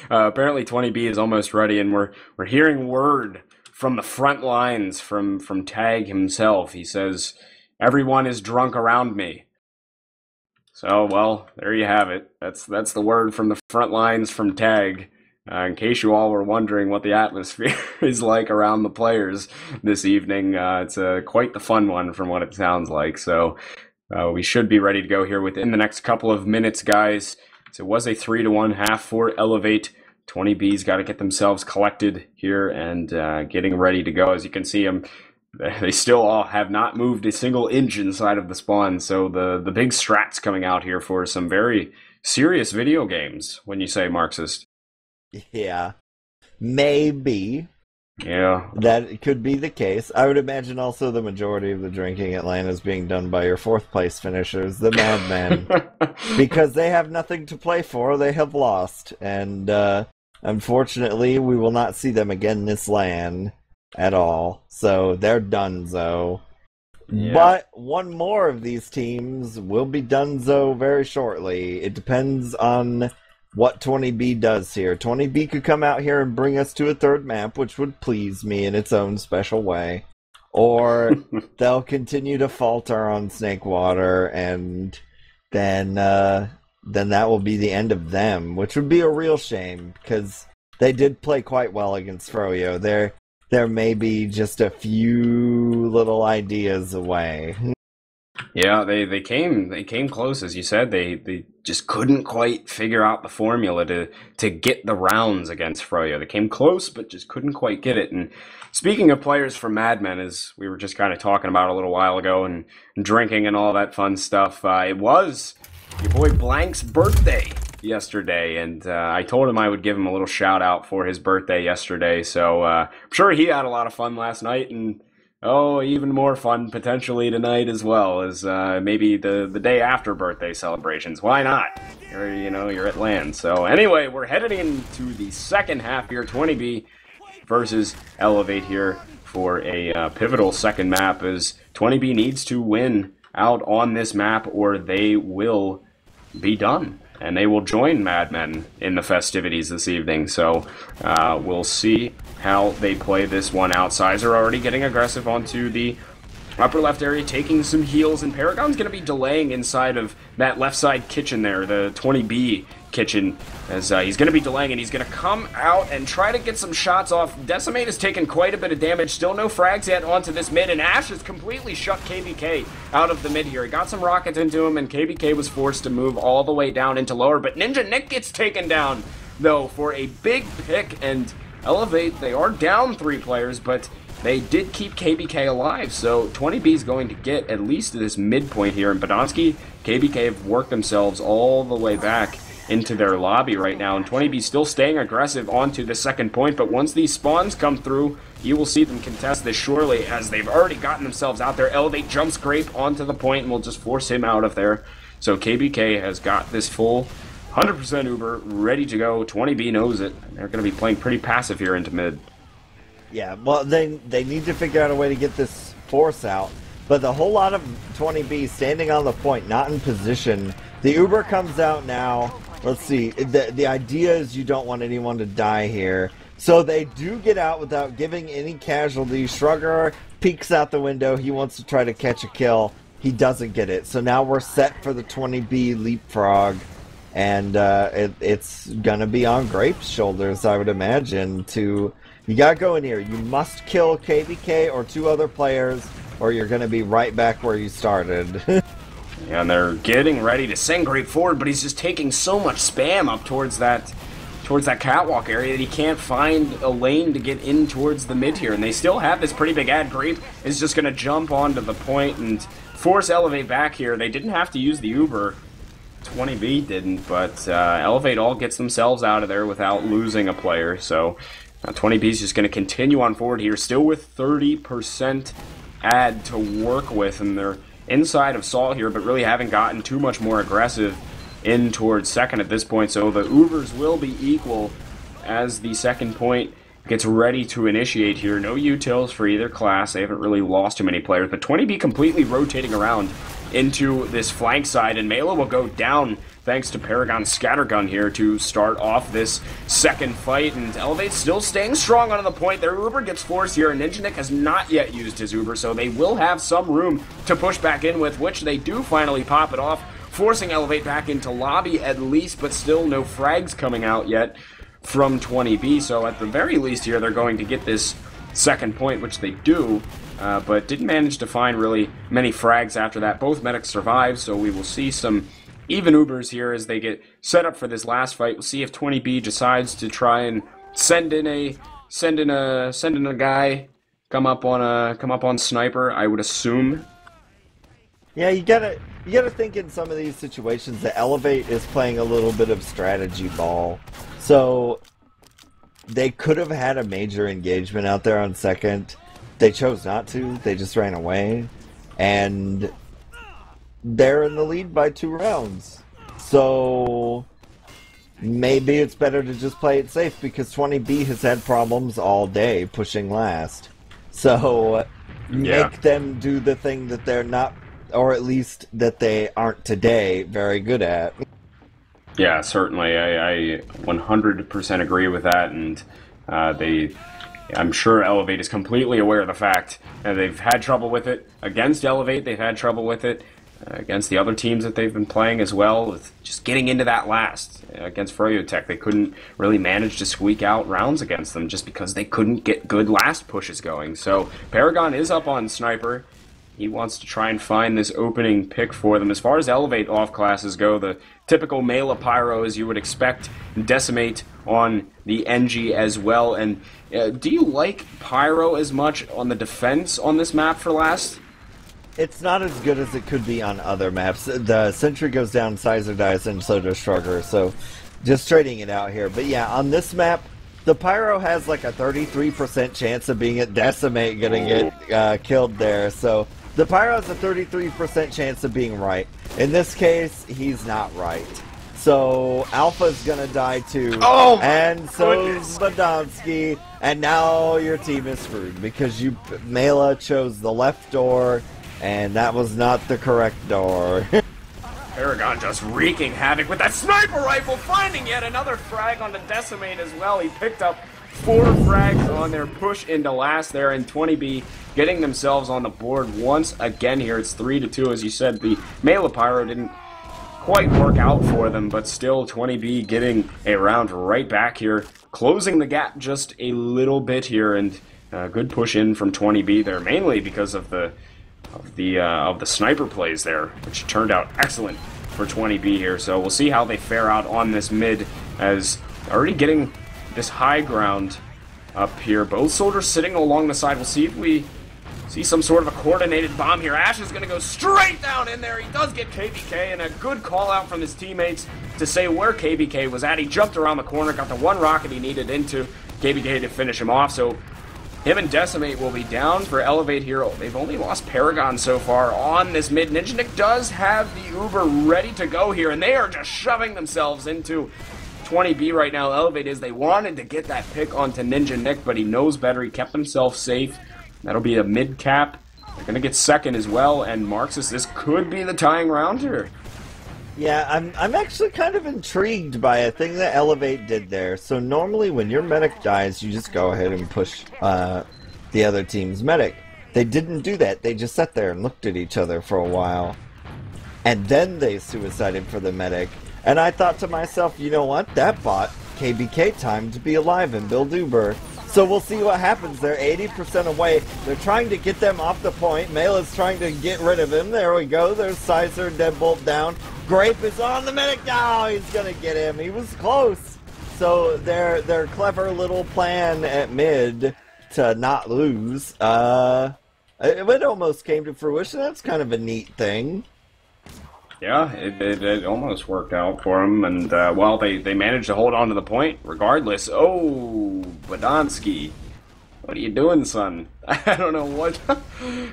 Speaker 1: apparently 20B is almost ready, and we're hearing word from the front lines from Tag himself. He says, "Everyone is drunk around me." So, well, there you have it. That's the word from the front lines from Tag. In case you all were wondering what the atmosphere is like around the players this evening, it's quite the fun one from what it sounds like. So. We should be ready to go here within the next couple of minutes, guys. So it was a 3-1 half for eLevate. 20B's got to get themselves collected here and getting ready to go. As you can see, they still all have not moved a single inch inside of the spawn. So the big strats coming out here for some very serious video games, when you say Marxist.
Speaker 2: Yeah, maybe.
Speaker 1: Yeah.
Speaker 2: That could be the case. I would imagine also the majority of the drinking at LAN is being done by your 4th place finishers, the Madmen. Because they have nothing to play for, they have lost. And unfortunately, we will not see them again this LAN at all. So they're donezo. Yeah. But one more of these teams will be donezo very shortly. It depends on what 20B does here. 20B could come out here and bring us to a 3rd map, which would please me in its own special way. or they'll continue to falter on Snakewater, and then that will be the end of them, which would be a real shame because they did play quite well against Froyo. There may be just a few little ideas away.
Speaker 1: Yeah, they came close, as you said. They just couldn't quite figure out the formula to get the rounds against Froyo. They came close, but just couldn't quite get it. And speaking of players from Mad Men, as we were just kind of talking about a little while ago, and drinking and all that fun stuff, it was your boy Blank's birthday yesterday, and I told him I would give him a little shout out for his birthday yesterday. So I'm sure he had a lot of fun last night, and even more fun potentially tonight as well, as maybe the day after birthday celebrations. Why not? You're at LAN. So anyway, we're headed into the second half here. 20B versus eLevate here for a pivotal second map, as 20B needs to win out on this map or they will be done. And they will join Mad Men in the festivities this evening. So we'll see how they play this one out. Sizer already getting aggressive onto the upper left area, taking some heals, and Paragon's going to be delaying inside of that left side kitchen there, the 20B kitchen, as he's going to be delaying, and he's going to come out and try to get some shots off. Decimate has taken quite a bit of damage, still no frags yet onto this mid, and Ash has completely shut KBK out of the mid here. He got some rockets into him, and KBK was forced to move all the way down into lower, but Ninja Nick gets taken down, though, for a big pick, and eLevate, they are down 3 players, but they did keep KBK alive, so 20B is going to get at least this midpoint here, and Podonsky, KBK have worked themselves all the way back into their lobby right now, and 20B still staying aggressive onto the second point, but once these spawns come through, you will see them contest this surely, as they've already gotten themselves out there. eLevate jump scrape onto the point and will just force him out of there. So KBK has got this full 100% Uber ready to go. 20B knows it. They're going to be playing pretty passive here into mid.
Speaker 2: Yeah, well, they need to figure out a way to get this force out, but the whole lot of 20B standing on the point, not in position. The Uber comes out now. Let's see. The idea is you don't want anyone to die here. So they do get out without giving any casualties. Shrugger peeks out the window. He wants to try to catch a kill. He doesn't get it. So now we're set for the 20B leapfrog. And it's going to be on Grape's shoulders, I would imagine. You got to go in here. You must kill KBK or 2 other players, or you're going to be right back where you started.
Speaker 1: Yeah, and they're getting ready to send Grape forward, but he's just taking so much spam up towards that catwalk area that he can't find a lane to get in towards the mid here. And they still have this pretty big ad. Grape is just going to jump onto the point and force eLevate back here. They didn't have to use the Uber. 20B didn't, but eLevate all gets themselves out of there without losing a player. So 20B is just going to continue on forward here, still with 30% ad to work with, and they're inside of Saul here, but really haven't gotten too much more aggressive in towards second at this point. So the Ubers will be equal as the second point gets ready to initiate here. No utils for either class. They haven't really lost too many players, but 20B completely rotating around into this flank side, and Mela will go down thanks to Paragon's scattergun here to start off this second fight, and eLevate still staying strong on the point. Their Uber gets forced here, and Ninja Nick has not yet used his Uber, so they will have some room to push back in with, which they do finally pop it off, forcing eLevate back into lobby at least, but still no frags coming out yet from 20B, so at the very least here they're going to get this second point, which they do, but didn't manage to find really many frags after that. Both medics survive, so we will see some even Ubers here as they get set up for this last fight. We'll see if 20B decides to try and send in a guy, come up on sniper, I would assume.
Speaker 2: Yeah, you gotta think in some of these situations that eLevate is playing a little bit of strategy ball. So they could have had a major engagement out there on second. They chose not to. They just ran away. And they're in the lead by 2 rounds. So maybe it's better to just play it safe, because 20B has had problems all day pushing last. So make them do the thing that they're not, or at least that they aren't today, very good at. Yeah,
Speaker 1: certainly. I 100% agree with that, and they I'm sure eLevate is completely aware of the fact that they've had trouble with it against eLevate. They've had trouble with it against the other teams that they've been playing as well, with just getting into that last. Against Froyotech, they couldn't really manage to squeak out rounds against them just because they couldn't get good last pushes going. So Paragon is up on Sniper. He wants to try and find this opening pick for them. As far as eLevate off classes go, the typical Mela Pyro, as you would expect, Decimate on the NG as well. And do you like Pyro as much on the defense on this map for last?
Speaker 2: It's not as good as it could be on other maps. The Sentry goes down, Sizer dies, and so does Shrugger. So just trading it out here. But yeah, on this map, the Pyro has like a 33% chance of being at Decimate gonna get killed there. So the Pyro has a 33% chance of being right. In this case, he's not right. So Alpha's gonna die too.
Speaker 1: Oh,
Speaker 2: and so's Badonsky. And now your team is screwed because Mela chose the left door, and that was not the correct door.
Speaker 1: Paragon just wreaking havoc with that sniper rifle, finding yet another frag on the Decimate as well. He picked up 4 frags on their push into last there, and 20B getting themselves on the board once again here. It's 3-2, as you said. The Mela Pyro didn't quite work out for them, but still 20B getting a round right back here, closing the gap just a little bit here, and good push in from 20B there, mainly because of the sniper plays there, which turned out excellent for 20B here. So we'll see how they fare out on this mid, as already getting this high ground up here. Both soldiers sitting along the side. We'll see if we see some sort of a coordinated bomb here. Ash is going to go straight down in there. He does get KBK, and a good call out from his teammates to say where KBK was at. He jumped around the corner, got the one rocket he needed into KBK to finish him off. So him and Decimate will be down for eLevate here. They've only lost Paragon so far on this mid. Ninja Nick does have the Uber ready to go here, and they are just shoving themselves into 20B right now. eLevate is, they wanted to get that pick onto Ninja Nick, but he knows better. He kept himself safe. That'll be a mid cap. They're going to get second as well, and Marxist, this could be the tying round here.
Speaker 2: Yeah, I'm actually kind of intrigued by a thing that eLevate did there. So normally when your medic dies, you just go ahead and push the other team's medic. They didn't do that. They just sat there and looked at each other for a while. And then they suicided for the medic. And I thought to myself, you know what? That bought KBK time to be alive and build Uber. So we'll see what happens. They're 80% away. They're trying to get them off the point. Mela's trying to get rid of him. There we go. There's Sizer, Deadbolt down. Grape is on the medic. Oh, he's going to get him. He was close. So their clever little plan at mid to not lose, it almost came to fruition. That's kind of a neat thing.
Speaker 1: Yeah, it almost worked out for them, and well, they managed to hold on to the point regardless. Oh, Badonsky, what are you doing, son? I don't know what.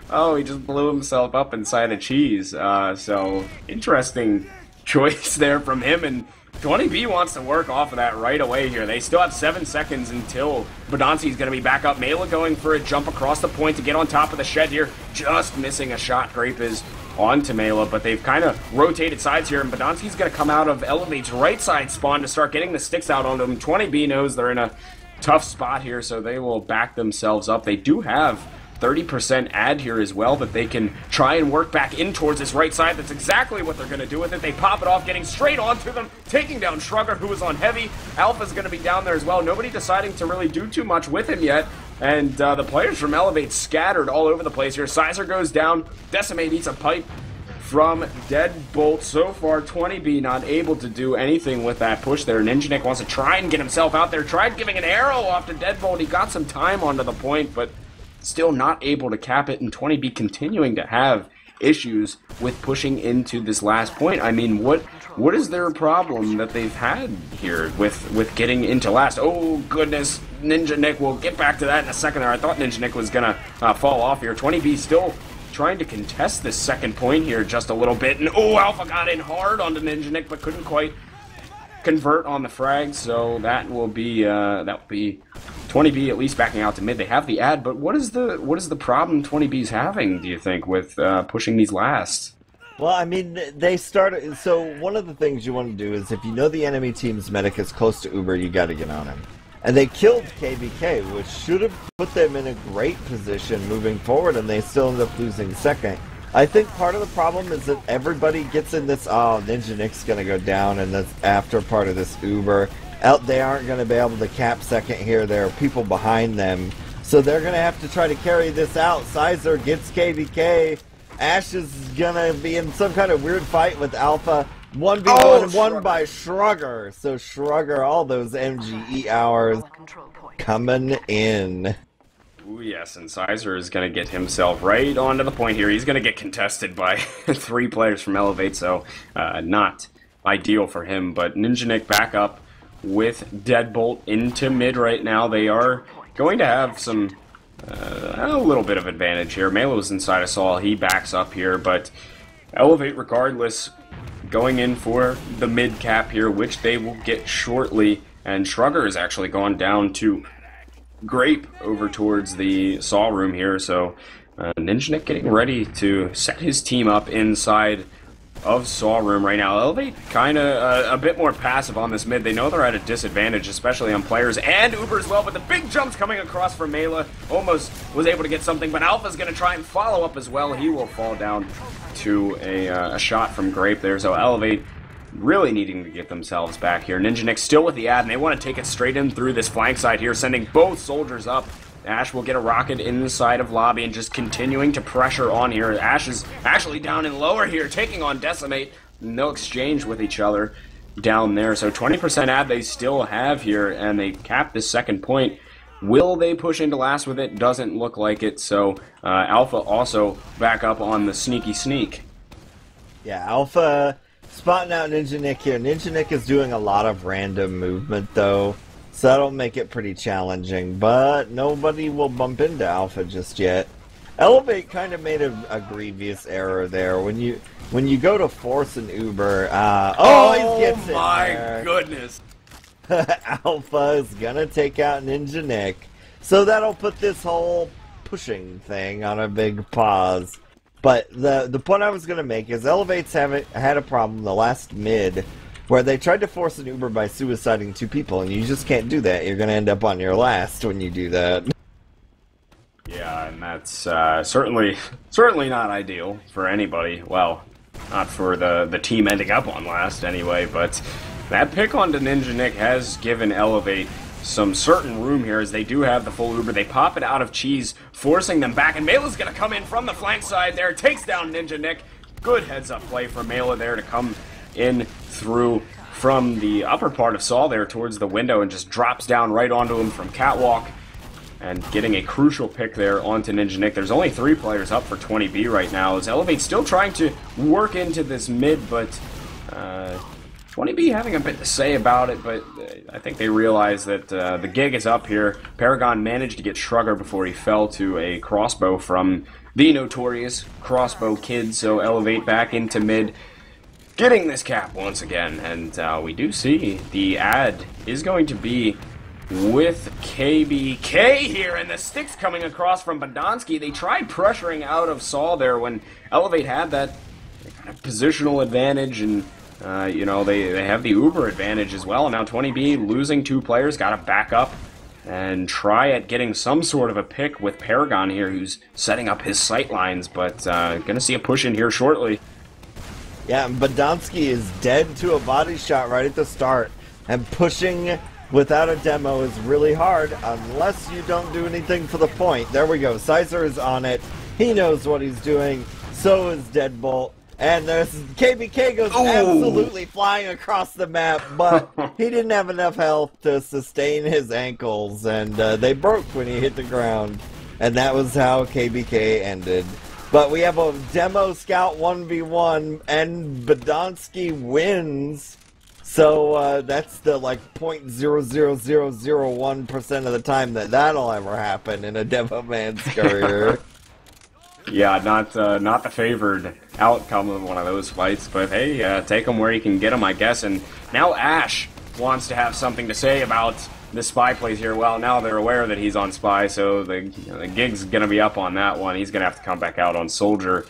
Speaker 1: Oh, he just blew himself up inside a cheese. So interesting choice there from him, and 20B wants to work off of that right away here. They still have 7 seconds until Badonsky's going to be back up. Mela going for a jump across the point to get on top of the shed here, just missing a shot. Grape is onto Mela, but they've kind of rotated sides here, and Badonsky's going to come out of eLevate's right side spawn to start getting the sticks out onto him. 20B knows they're in a tough spot here, so they will back themselves up. They do have 30% ad here as well that they can try and work back in towards this right side. That's exactly what they're going to do with it. They pop it off, getting straight onto them, taking down Shrugger, who is on heavy. Alpha's going to be down there as well. Nobody deciding to really do too much with him yet. And the players from eLevate scattered all over the place here. Sizer goes down. Decimate eats a pipe from Deadbolt. So far, 20B not able to do anything with that push there. Ninja Nick wants to try and get himself out there. Tried giving an arrow off to Deadbolt. He got some time onto the point, but still not able to cap it. And 20B continuing to have issues with pushing into this last point. I mean, what is their problem that they've had here with getting into last? Oh, goodness. Ninja Nick, we'll get back to that in a second there. I thought Ninja Nick was going to fall off here. 20B still trying to contest this second point here just a little bit. And, oh, Alpha got in hard onto Ninja Nick, but couldn't quite convert on the frag. So that will be 20B at least backing out to mid. They have the ad, but what is the problem 20B's having, do you think, with pushing these lasts?
Speaker 2: Well, I mean, they started. So one of the things you want to do is, if you know the enemy team's medic is close to Uber, you got to get on him. And they killed KBK, which should have put them in a great position moving forward, and they still end up losing second. I think part of the problem is that everybody gets in this, oh, Ninja Nick's going to go down, and that's after part of this Uber. They aren't going to be able to cap second here. There are people behind them. So they're going to have to try to carry this out. Sizer gets KBK. Ash is going to be in some kind of weird fight with Alpha. 1v1 won by Shrugger. So Shrugger, all those MGE hours coming in.
Speaker 1: Ooh, yes, and Sizer is going to get himself right onto the point here. He's going to get contested by 3 players from eLevate, so not ideal for him. But Ninja Nick back up with Deadbolt into mid right now. They are going to have some a little bit of advantage here. Melo's inside of Saul. He backs up here, but eLevate, regardless, going in for the mid cap here, which they will get shortly. And Shrugger has actually gone down to Grape over towards the Saw room here. So Ninja Nick getting ready to set his team up inside of Saw room right now. eLevate kind of a bit more passive on this mid. They know they're at a disadvantage, especially on players and Uber as well, but the big jumps coming across from Mela almost was able to get something, but Alpha's going to try and follow up as well. He will fall down to a shot from Grape there, so eLevate really needing to get themselves back here. Ninja Nick still with the ad, and they want to take it straight in through this flank side here, sending both soldiers up. Ash will get a rocket inside of lobby and just continuing to pressure on here. Ash is actually down and lower here, taking on Decimate. No exchange with each other down there. So 20% ad they still have here, and they cap the second point. Will they push into last with it? Doesn't look like it. So Alpha also back up on the sneaky sneak.
Speaker 2: Yeah, Alpha spotting out Ninja Nick here. Ninja Nick is doing a lot of random movement, though, so that'll make it pretty challenging, but nobody will bump into Alpha just yet. eLevate kind of made a grievous error there. When you go to force an Uber, he gets it. Oh my
Speaker 1: goodness.
Speaker 2: Alpha is gonna take out Ninja Nick, so that'll put this whole pushing thing on a big pause. But the point I was going to make is eLevate's had a problem the last mid where they tried to force an Uber by suiciding 2 people, and you just can't do that. You're going to end up on your last when you do that.
Speaker 1: Yeah, and that's certainly not ideal for anybody. Well, not for the team ending up on last anyway, but that pick onto Ninja Nick has given eLevate some certain room here, as they do have the full Uber. They pop it out of Cheese, forcing them back, and Mela's going to come in from the flank side there, takes down Ninja Nick. Good heads-up play for Mela there to come in through from the upper part of Saul there towards the window and just drops down right onto him from Catwalk, and getting a crucial pick there onto Ninja Nick. There's only 3 players up for 20B right now, as eLevate still trying to work into this mid, but 20B having a bit to say about it, but I think they realize that the gig is up here. Paragon managed to get Shrugger before he fell to a crossbow from the notorious Crossbow Kid, so eLevate back into mid, getting this cap once again, and we do see the ad is going to be with KBK here, and the sticks coming across from Badonsky. They tried pressuring out of Saul there when eLevate had that kind of positional advantage, and you know, they have the Uber advantage as well. And now 20B losing 2 players, got to back up and try at getting some sort of a pick with Paragon here, who's setting up his sight lines, but going to see a push in here shortly.
Speaker 2: Yeah, and Badonsky is dead to a body shot right at the start, and pushing without a demo is really hard unless you don't do anything for the point. There we go. Sizer is on it. He knows what he's doing. So is Deadbolt. And there's KBK goes absolutely flying across the map, but he didn't have enough health to sustain his ankles, and they broke when he hit the ground. And that was how KBK ended. But we have a demo scout 1v1, and Badonsky wins. So that's the like 0.00001% of the time that'll ever happen in a demo man's career.
Speaker 1: Yeah, not the favored outcome of one of those fights, but hey, take him where you can get him, I guess. And now Ash wants to have something to say about the spy plays here. Well, now they're aware that he's on spy, so the gig's gonna be up on that one. He's gonna have to come back out on soldier,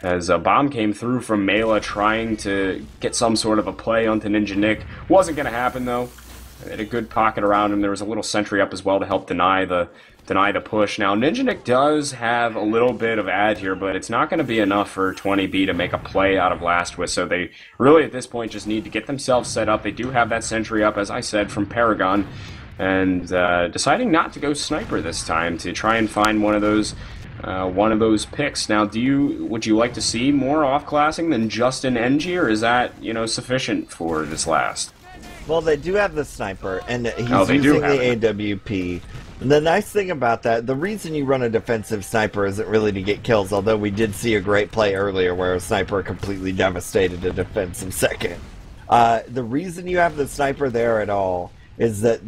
Speaker 1: as a bomb came through from Mela trying to get some sort of a play onto Ninja Nick. Wasn't gonna happen though. They had a good pocket around him. There was a little sentry up as well to help deny the push. Now, Ninjanik does have a little bit of ad here, but it's not going to be enough for 20B to make a play out of last with, so they really at this point just need to get themselves set up. They do have that sentry up, as I said, from Paragon, and deciding not to go sniper this time to try and find one of those picks. Now, would you like to see more off-classing than just an NG, or is that, sufficient for this last?
Speaker 2: Well, they do have the sniper, and he's using the AWP. And the nice thing about that, the reason you run a defensive sniper isn't really to get kills, although we did see a great play earlier where a sniper completely devastated a defensive second. The reason you have the sniper there at all is that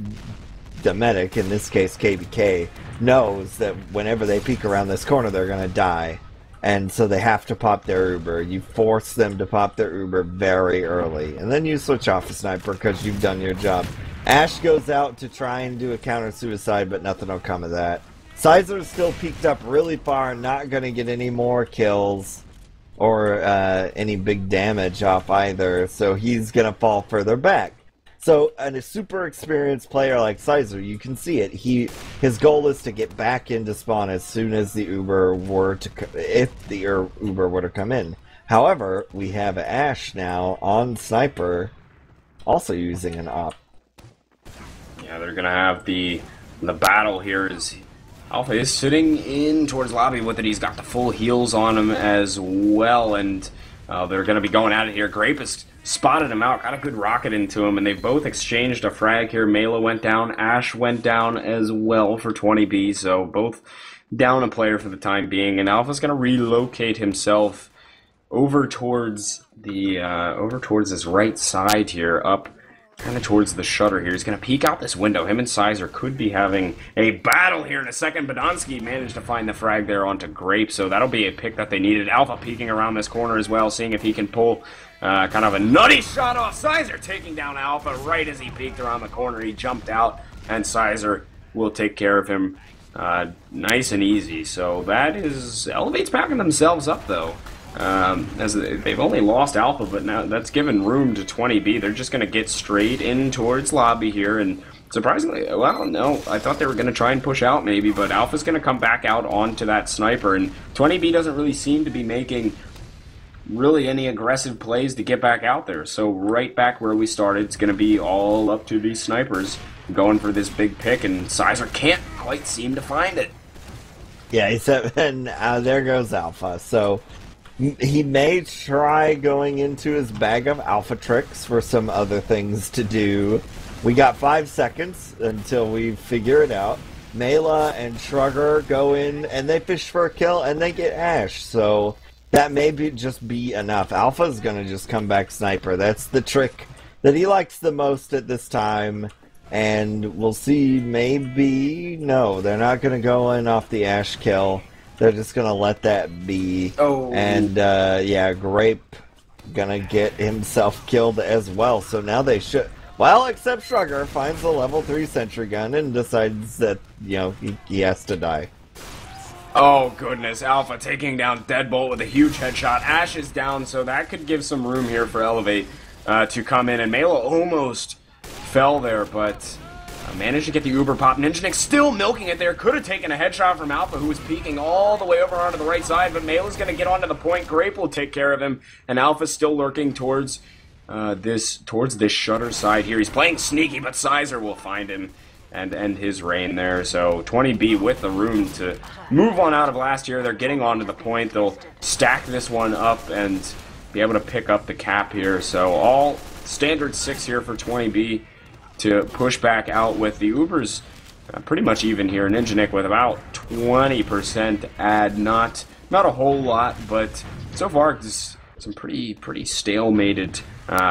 Speaker 2: the medic, in this case KBK, knows that whenever they peek around this corner they're going to die. And so they have to pop their Uber. You force them to pop their Uber very early. And then you switch off a sniper because you've done your job. Ash goes out to try and do a counter-suicide, but nothing will come of that. Sizer's still peeked up really far, not going to get any more kills or any big damage off either, so he's going to fall further back. So, a super experienced player like Sizer, you can see it. His goal is to get back into spawn as soon as the Uber were to, if the Uber were to come in. However, we have Ash now on Sniper, also using an op.
Speaker 1: Yeah, they're gonna have the battle here. Is Alpha is sitting in towards lobby with it. He's got the full heals on him as well, and they're gonna be going at it here. Grape has spotted him out, got a good rocket into him, and they've both exchanged a frag here. Mela went down, Ash went down as well for 20B, so both down a player for the time being, and Alpha's going to relocate himself over towards his right side here, up kind of towards the shutter here. He's going to peek out this window. Him and Sizer could be having a battle here in a second. Badonsky managed to find the frag there onto Grape, so that'll be a pick that they needed. Alpha peeking around this corner as well, seeing if he can pull kind of a nutty shot off Sizer, taking down Alpha right as he peeked around the corner. He jumped out, and Sizer will take care of him nice and easy. So that is... eLevate's packing themselves up, though. As they've only lost Alpha, but now that's given room to 20B. They're just going to get straight in towards lobby here, and surprisingly, well, no, I thought they were going to try and push out maybe, but Alpha's going to come back out onto that sniper, and 20B doesn't really seem to be making really any aggressive plays to get back out there. So right back where we started, it's going to be all up to these snipers going for this big pick, and Sizer can't quite seem to find it.
Speaker 2: Yeah, he said, and there goes Alpha. So he may try going into his bag of Alpha tricks for some other things to do. We got 5 seconds until we figure it out. Mela and Shrugger go in, and they fish for a kill, and they get Ash. So that may just be enough. Alpha's going to just come back Sniper. That's the trick that he likes the most at this time. And we'll see, maybe... no, they're not going to go in off the Ash kill. They're just going to let that be.
Speaker 1: Oh.
Speaker 2: And, yeah, Grape going to get himself killed as well. So now they should... well, except Shrugger finds the level 3 sentry gun and decides that, you know, he has to die.
Speaker 1: Oh, goodness. Alpha taking down Deadbolt with a huge headshot. Ash is down, so that could give some room here for eLevate to come in. And Mela almost fell there, but managed to get the Uber pop. Ninjanik still milking it there. Could have taken a headshot from Alpha, who was peeking all the way over onto the right side, but Mela's going to get onto the point. Grape will take care of him, and Alpha's still lurking towards this shutter side here. He's playing sneaky, but Sizer will find him and end his reign there. So 20B with the room to move on out of last year. They're getting onto the point. They'll stack this one up and be able to pick up the cap here. So all standard 6 here for 20B to push back out with the Ubers pretty much even here. Ninjanik with about 20% add. Not a whole lot, but so far just some pretty stalemated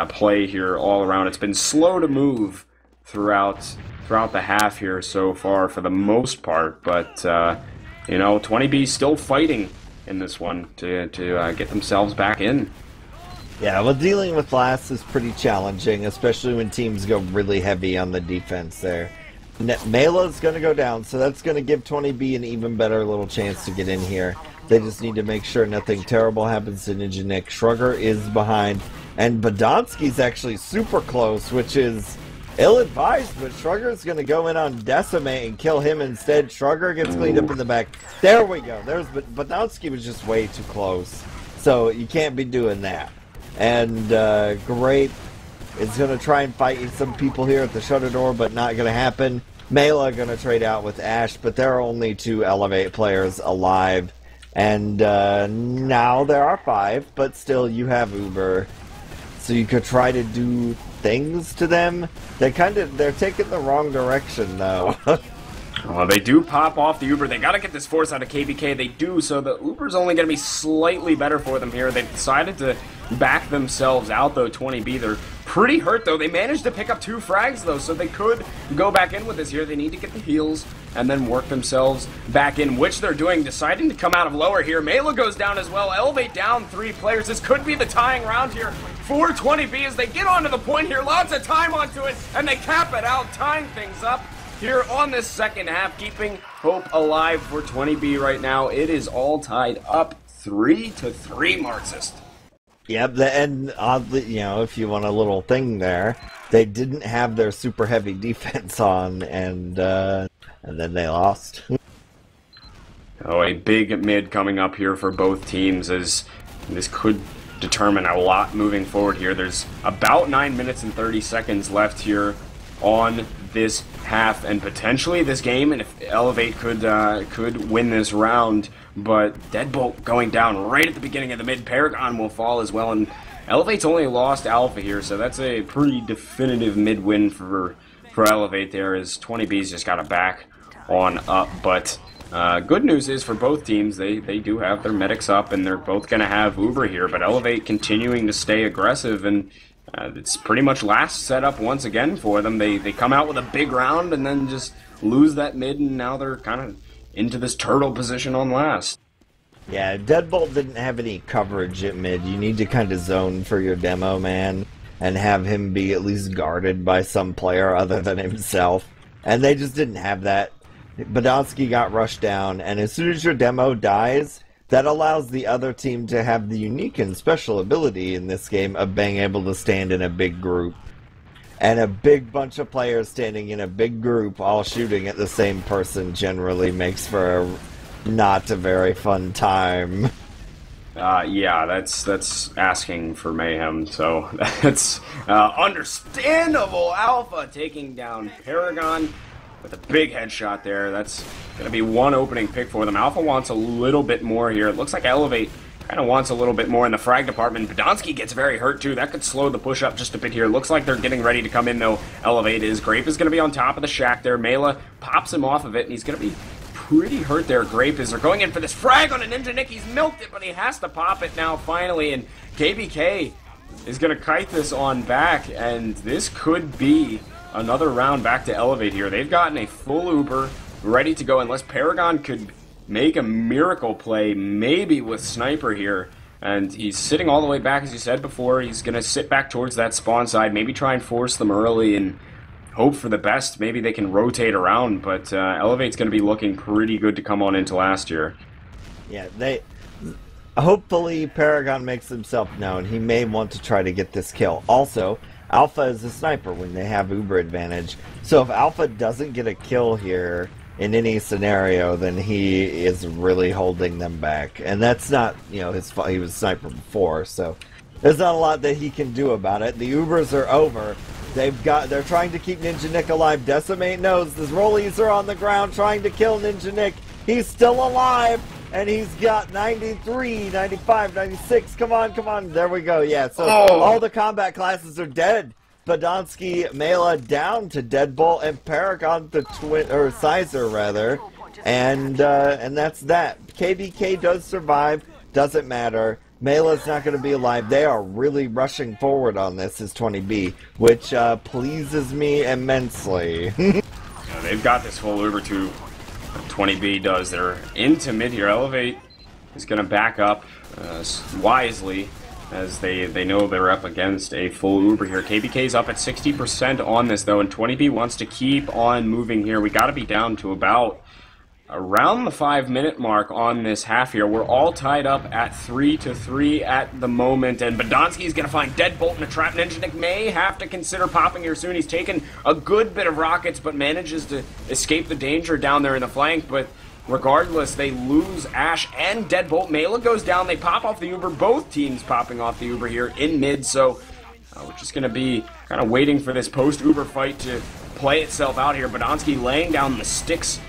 Speaker 1: play here all around. It's been slow to move throughout the half here so far for the most part, but you know, 20B still fighting in this one to get themselves back in.
Speaker 2: Yeah, well, dealing with last is pretty challenging, especially when teams go really heavy on the defense there. Mela's going to go down, so that's going to give 20B an even better little chance to get in here. They just need to make sure nothing terrible happens to Ninjanik. Shrugger is behind, and Badonsky's actually super close, which is Ill-advised, but Shrugger's gonna go in on Decimate and kill him instead. Shrugger gets cleaned up in the back. There we go. But Badonsky was just way too close. So you can't be doing that. And Grape is gonna try and fight some people here at the shutter door, but not gonna happen. Mela gonna trade out with Ash, but there are only 2 eLevate players alive. And now there are 5, but still you have Uber. So you could try to do things to them. They're taking the wrong direction though.
Speaker 1: Well, they do pop off the Uber. They got to get this force out of KBK. They do, so the Uber's only going to be slightly better for them here. They've decided to back themselves out, though, 20B. They're pretty hurt, though. They managed to pick up 2 frags, though, so they could go back in with this here. They need to get the heals and then work themselves back in, which they're doing, deciding to come out of lower here. Mela goes down as well. eLevate down 3 players. This could be the tying round here for 20B as they get onto the point here. Lots of time onto it, and they cap it out, tying things up here on this second half, keeping hope alive for 20B right now. It is all tied up 3-3, Marxist.
Speaker 2: Yep, and oddly, you know, if you want a little thing there, they didn't have their super heavy defense on, and then they lost.
Speaker 1: Oh, a big mid coming up here for both teams, as this could determine a lot moving forward here. There's about 9 minutes and 30 seconds left here on this half, and potentially this game, and if eLevate could win this round, but Deadbolt going down right at the beginning of the mid. Paragon will fall as well, and eLevate's only lost Alpha here, so that's a pretty definitive mid win for eLevate there, as 20B's just got to back on up. But good news is for both teams, they do have their medics up, and they're both going to have Uber here, but eLevate continuing to stay aggressive, and it's pretty much last setup once again for them. They come out with a big round and then just lose that mid, and now they're kind of into this turtle position on last.
Speaker 2: Yeah, Deadbolt didn't have any coverage at mid. You need to kind of zone for your demo man and have him be at least guarded by some player other than himself. And they just didn't have that. Badonsky got rushed down, and as soon as your demo dies, that allows the other team to have the unique and special ability in this game of being able to stand in a big group. And a big bunch of players standing in a big group all shooting at the same person generally makes for not a very fun time.
Speaker 1: Yeah, that's asking for mayhem, so that's understandable. Alpha taking down Paragon with a big headshot there. That's going to be one opening pick for them. Alpha wants a little bit more here. It looks like eLevate kind of wants a little bit more in the frag department. Badonsky gets very hurt too. That could slow the push up just a bit here. Looks like they're getting ready to come in though. eLevate is. Grape is going to be on top of the shack there. Mela pops him off of it, and he's going to be pretty hurt there. Grape is. They're going in for this frag on a Ninja Nick. He's milked it, but he has to pop it now finally, and KBK is going to kite this on back, and this could be another round back to eLevate here. They've gotten a full Uber ready to go, unless Paragon could make a miracle play, maybe with Sniper here. And he's sitting all the way back, as you said before. He's going to sit back towards that spawn side, maybe try and force them early and hope for the best. Maybe they can rotate around, but eLevate's going to be looking pretty good to come on into last year.
Speaker 2: Yeah, hopefully Paragon makes himself known. He may want to try to get this kill. Also, Alpha is a sniper when they have Uber advantage. So if Alpha doesn't get a kill here in any scenario, then he is really holding them back. And that's not, you know, his fault. He was a sniper before, so there's not a lot that he can do about it. The Ubers are over. They're trying to keep Ninja Nick alive. Decimate knows the rollies are on the ground trying to kill Ninja Nick. He's still alive, and he's got 93, 95, 96. Come on. There we go. Yeah, so all the combat classes are dead. Badonsky, Mela down to Deadbolt, and Paragon the Sizer rather. And that's that. KBK does survive. Doesn't matter. Mela's not going to be alive. They are really rushing forward on this as 20B, which pleases me immensely.
Speaker 1: They've got this full Uber too. 20B does. They're into mid here. eLevate is going to back up wisely, as they know they're up against a full Uber here. KBK's up at 60% on this though, and 20B wants to keep on moving here. We got to be down to about around the 5-minute mark on this half here. We're all tied up at 3-3 at the moment, and Badonsky's going to find Deadbolt in a trap. Ninja may have to consider popping here soon. He's taken a good bit of rockets, but manages to escape the danger down there in the flank, but regardless, they lose Ash and Deadbolt. Mela goes down, they pop off the Uber, both teams popping off the Uber here in mid, so we're just going to be kind of waiting for this post-Uber fight to play itself out here. Badonsky laying down the sticks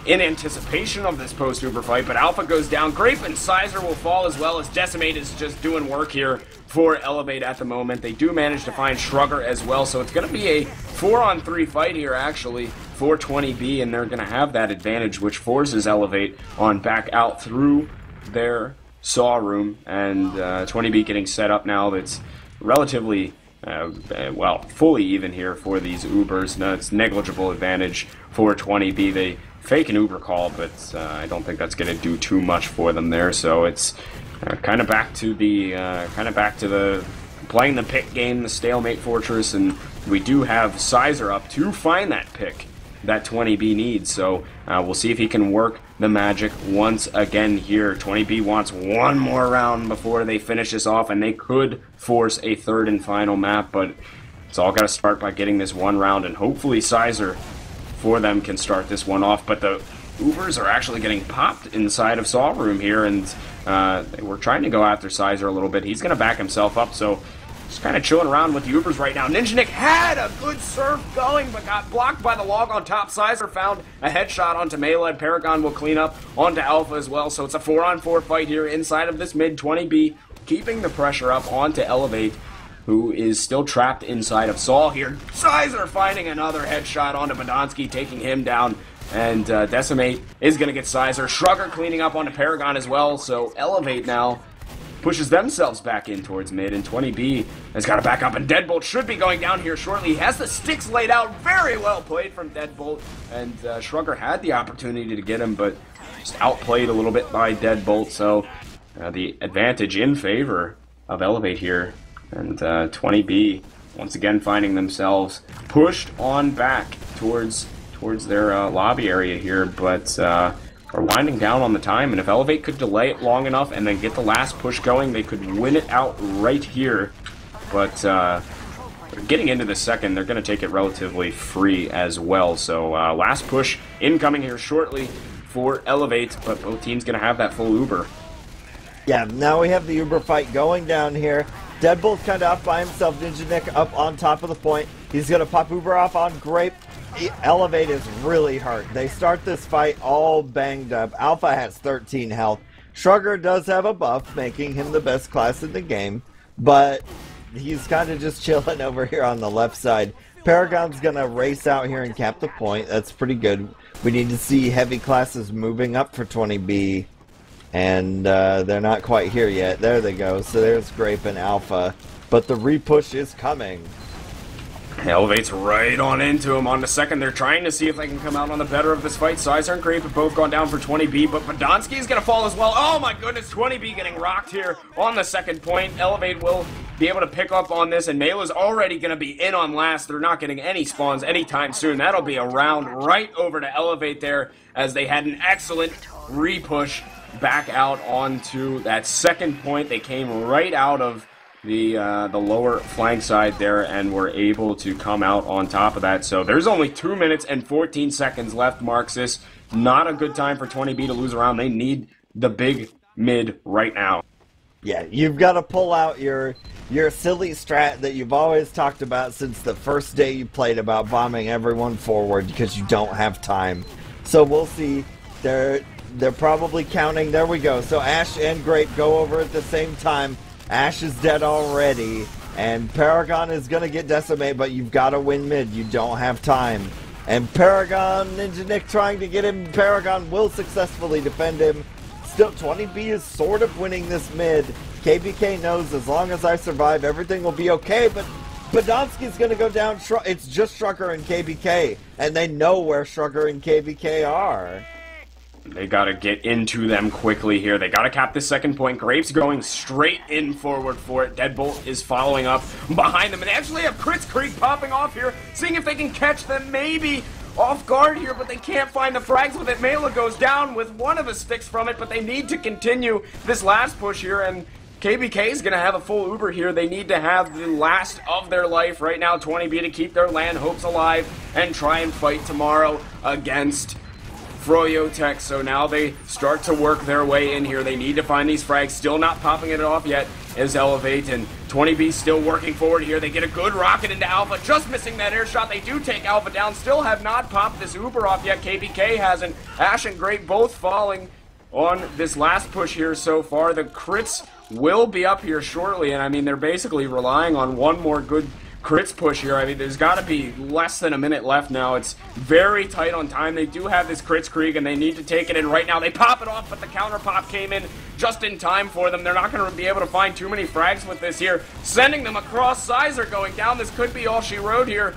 Speaker 1: in anticipation of this post-Uber fight, but Alpha goes down. Grape and Sizer will fall as well, as Decimate is just doing work here for eLevate at the moment. They do manage to find Shrugger as well, so it's going to be a 4-on-3 fight here, actually, for 20B, and they're going to have that advantage, which forces eLevate on back out through their saw room, and 20B getting set up now. That's relatively, well, fully even here for these Ubers. No, it's negligible advantage for 20B. They fake an Uber call, but I don't think that's going to do too much for them there. So it's kind of back to the playing the pick game, the stalemate fortress, and we do have Sizer up to find that pick that 20B needs. So we'll see if he can work the magic once again here. 20B wants one more round before they finish this off, and they could force a third and final map, but it's all got to start by getting this one round, and hopefully Sizer for them can start this one off. But the Ubers are actually getting popped inside of Saw Room here, and we're trying to go after Sizer a little bit. He's going to back himself up, so just kind of chilling around with the Ubers right now. Ninja had a good surf going, but got blocked by the log on top. Sizer found a headshot onto Mela, and Paragon will clean up onto Alpha as well. So it's a 4-on-4 fight here inside of this mid. 20B keeping the pressure up onto eLevate, who is still trapped inside of Saul here. Sizer finding another headshot onto Badonsky, taking him down, and Decimate is going to get Sizer. Shrugger cleaning up onto Paragon as well, so eLevate now pushes themselves back in towards mid, and 20B has got to back up, and Deadbolt should be going down here shortly. He has the sticks laid out. Very well played from Deadbolt, and Shrugger had the opportunity to get him, but just outplayed a little bit by Deadbolt, so the advantage in favor of eLevate here. And 20B once again finding themselves pushed on back towards their lobby area here, but are winding down on the time, and if eLevate could delay it long enough and then get the last push going, they could win it out right here. But getting into the second, they're going to take it relatively free as well. So last push incoming here shortly for eLevate, but both teams going to have that full Uber.
Speaker 2: Yeah, now we have the Uber fight going down here. Deadbolt's kind of up by himself. Ninja up on top of the point. He's going to pop Uber off on Grape. eLevate is really hurt. They start this fight all banged up. Alpha has 13 health. Shrugger does have a buff, making him the best class in the game, but he's kind of just chilling over here on the left side. Paragon's going to race out here and cap the point. That's pretty good. We need to see heavy classes moving up for 20B, and they're not quite here yet. There they go. So there's Grape and Alpha, but the repush is coming.
Speaker 1: eLevate's right on into him on the second. They're trying to see if they can come out on the better of this fight. Sizer and Grape have both gone down for 20B, but Badonsky is going to fall as well. Oh my goodness, 20B getting rocked here on the second point. eLevate will be able to pick up on this, and Mela's already going to be in on last. They're not getting any spawns anytime soon. That'll be a round right over to eLevate there, as they had an excellent repush back out onto that second point. They came right out of the lower flank side there and were able to come out on top of that. So there's only 2 minutes and 14 seconds left, Marxist. Not a good time for 20B to lose around. They need the big mid right now.
Speaker 2: Yeah, you've got to pull out your silly strat that you've always talked about since the first day you played, about bombing everyone forward because you don't have time. So we'll see. They're probably counting. There we go. So Ash and Grape go over at the same time. Ash is dead already, and Paragon is going to get Decimate, but you've got to win mid. You don't have time. And Paragon, Ninja trying to get him. Paragon will successfully defend him. Still, 20B is sort of winning this mid. KBK knows as long as I survive, everything will be okay, but Badonsky's going to go down. It's just Shrugger and KBK, and they know where Shrugger and KBK are.
Speaker 1: They gotta get into them quickly here. They gotta cap this second point. Grape's going straight in forward for it. Deadbolt is following up behind them. And they actually have Crit's Creek popping off here, seeing if they can catch them maybe off guard here, but they can't find the frags with it. Mela goes down with one of the sticks from it, but they need to continue this last push here, and KBK is going to have a full Uber here. They need to have the last of their life right now, 20B, to keep their LAN hopes alive and try and fight tomorrow against Froyotech. So now they start to work their way in here. They need to find these frags. Still not popping it off yet is eLevate, and 20B still working forward here. They get a good rocket into Alpha, just missing that air shot. They do take Alpha down. Still have not popped this Uber off yet. KBK hasn't. Ash and Great both falling on this last push here so far. The crits will be up here shortly, and I mean, they're basically relying on one more good crits push here. I mean, there's got to be less than a minute left now. It's very tight on time. They do have this crits creek, and they need to take it in right now. They pop it off, but the counter pop came in just in time for them. They're not going to be able to find too many frags with this here. Sending them across. Sizer going down. This could be all she wrote here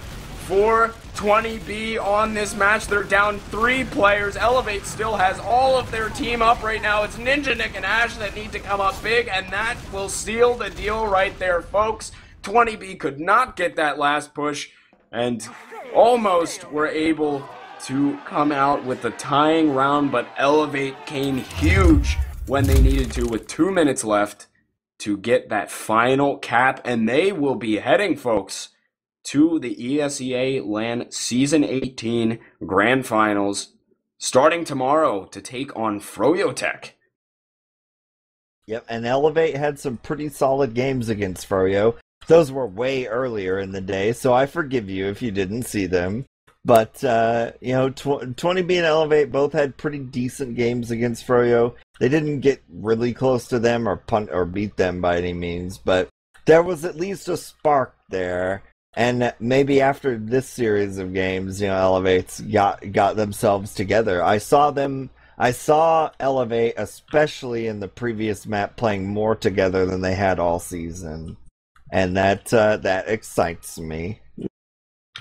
Speaker 1: for 20B on this match. They're down 3 players. eLevate still has all of their team up right now. It's Ninja, Nick, and Ash that need to come up big, and that will seal the deal right there, folks. 20B could not get that last push, and almost were able to come out with the tying round, but eLevate came huge when they needed to with 2 minutes left to get that final cap, and they will be heading, folks, to the ESEA LAN Season 18 Grand Finals, starting tomorrow to take on Froyotech.
Speaker 2: Yep, and eLevate had some pretty solid games against Froyo. Those were way earlier in the day, so I forgive you if you didn't see them. But, 20B and eLevate both had pretty decent games against Froyo. They didn't get really close to them or punt or beat them by any means, but there was at least a spark there. And maybe after this series of games, eLevate's got themselves together. I saw eLevate, especially in the previous map, playing more together than they had all season. And that excites me.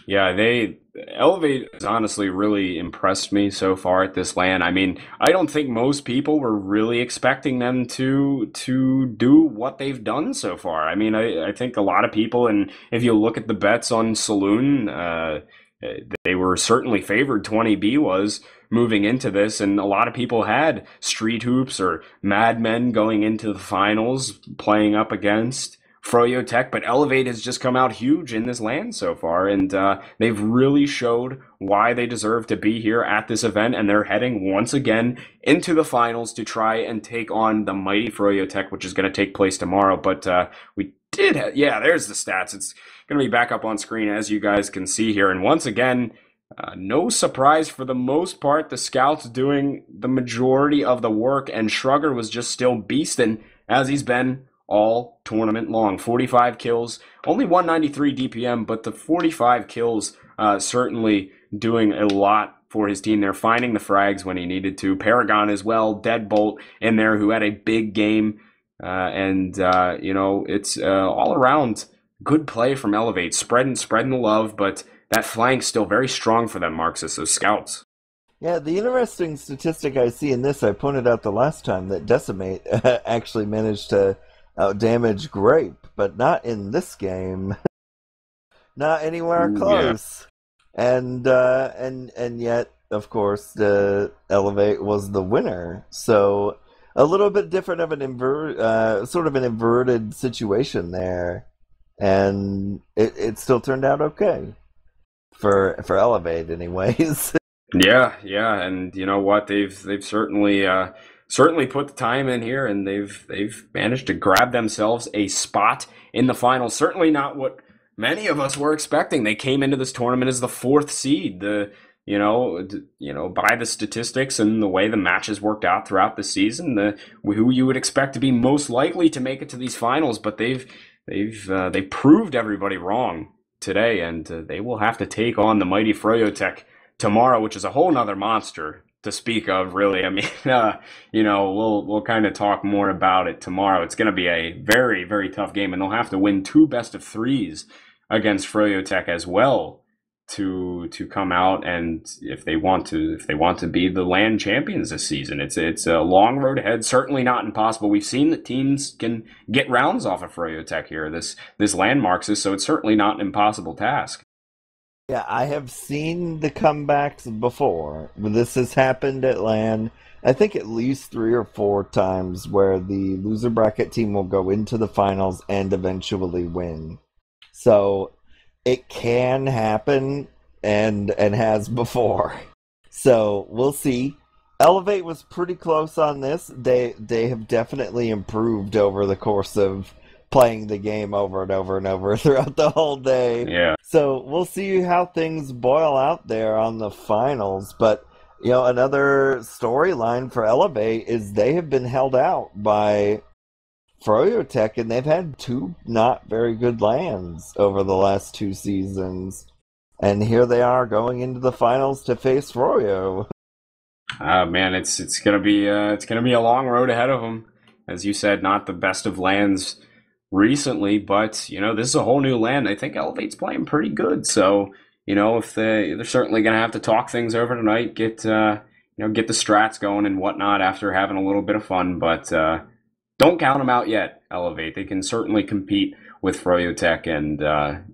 Speaker 1: Yeah, eLevate has honestly really impressed me so far at this LAN. I mean, I don't think most people were really expecting them to do what they've done so far. I mean, I think a lot of people, and if you look at the bets on Saloon, they were certainly favored. 20B was moving into this, and a lot of people had Street Hoops or Mad Men going into the finals, playing up against Froyotech, but eLevate has just come out huge in this LAN so far, and they've really showed why they deserve to be here at this event, and they're heading once again into the finals to try and take on the mighty Froyotech, which is going to take place tomorrow. But we did there's the stats. It's going to be back up on screen, as you guys can see here, and once again, no surprise for the most part, the scouts doing the majority of the work, and Shrugger was just still beasting as he's been all tournament long. 45 kills, only 193 DPM, but the 45 kills certainly doing a lot for his team. They're finding the frags when he needed to. Paragon as well, Deadbolt in there, who had a big game. It's all around good play from eLevate. Spreading the love, but that flank's still very strong for them, Marxist, those scouts.
Speaker 2: Yeah, the interesting statistic I see in this, I pointed out the last time, that Decimate actually managed to damage Grape, but not in this game. Not anywhere close. Yeah. And yet, of course, the eLevate was the winner. So a little bit different of an inverted situation there, and it still turned out okay for eLevate, anyways.
Speaker 1: Yeah, and you know what? They've certainly put the time in here, and they've managed to grab themselves a spot in the finals. Certainly not what many of us were expecting. They came into this tournament as the 4th seed. By the statistics and the way the matches worked out throughout the season, who you would expect to be most likely to make it to these finals, but they proved everybody wrong today, and they will have to take on the mighty Froyotech tomorrow, which is a whole nother monster to speak of, really. I mean, we'll kind of talk more about it tomorrow. It's going to be a very, very tough game, and they'll have to win 2 best-of-3s against Froyotech as well to come out, and if they want to be the LAN champions this season. It's a long road ahead. Certainly not impossible. We've seen that teams can get rounds off of Froyotech here, this LAN Marxist, so it's certainly not an impossible task.
Speaker 2: Yeah, I have seen the comebacks before. This has happened at LAN, I think at least 3 or 4 times, where the loser bracket team will go into the finals and eventually win. So it can happen and has before. So we'll see. eLevate was pretty close on this. They have definitely improved over the course of playing the game over and over and over throughout the whole day.
Speaker 1: Yeah.
Speaker 2: So we'll see how things boil out there on the finals. But another storyline for eLevate is they have been held out by Froyotech, and they've had two not very good lands over the last 2 seasons. And here they are going into the finals to face Froyo.
Speaker 1: Man, it's gonna be a long road ahead of them. As you said, not the best of lands recently, but this is a whole new land. I think Elevate's playing pretty good. So if they're certainly gonna have to talk things over tonight, get the strats going and whatnot after having a little bit of fun. But don't count them out yet. Elevate. They can certainly compete with Froyotech, and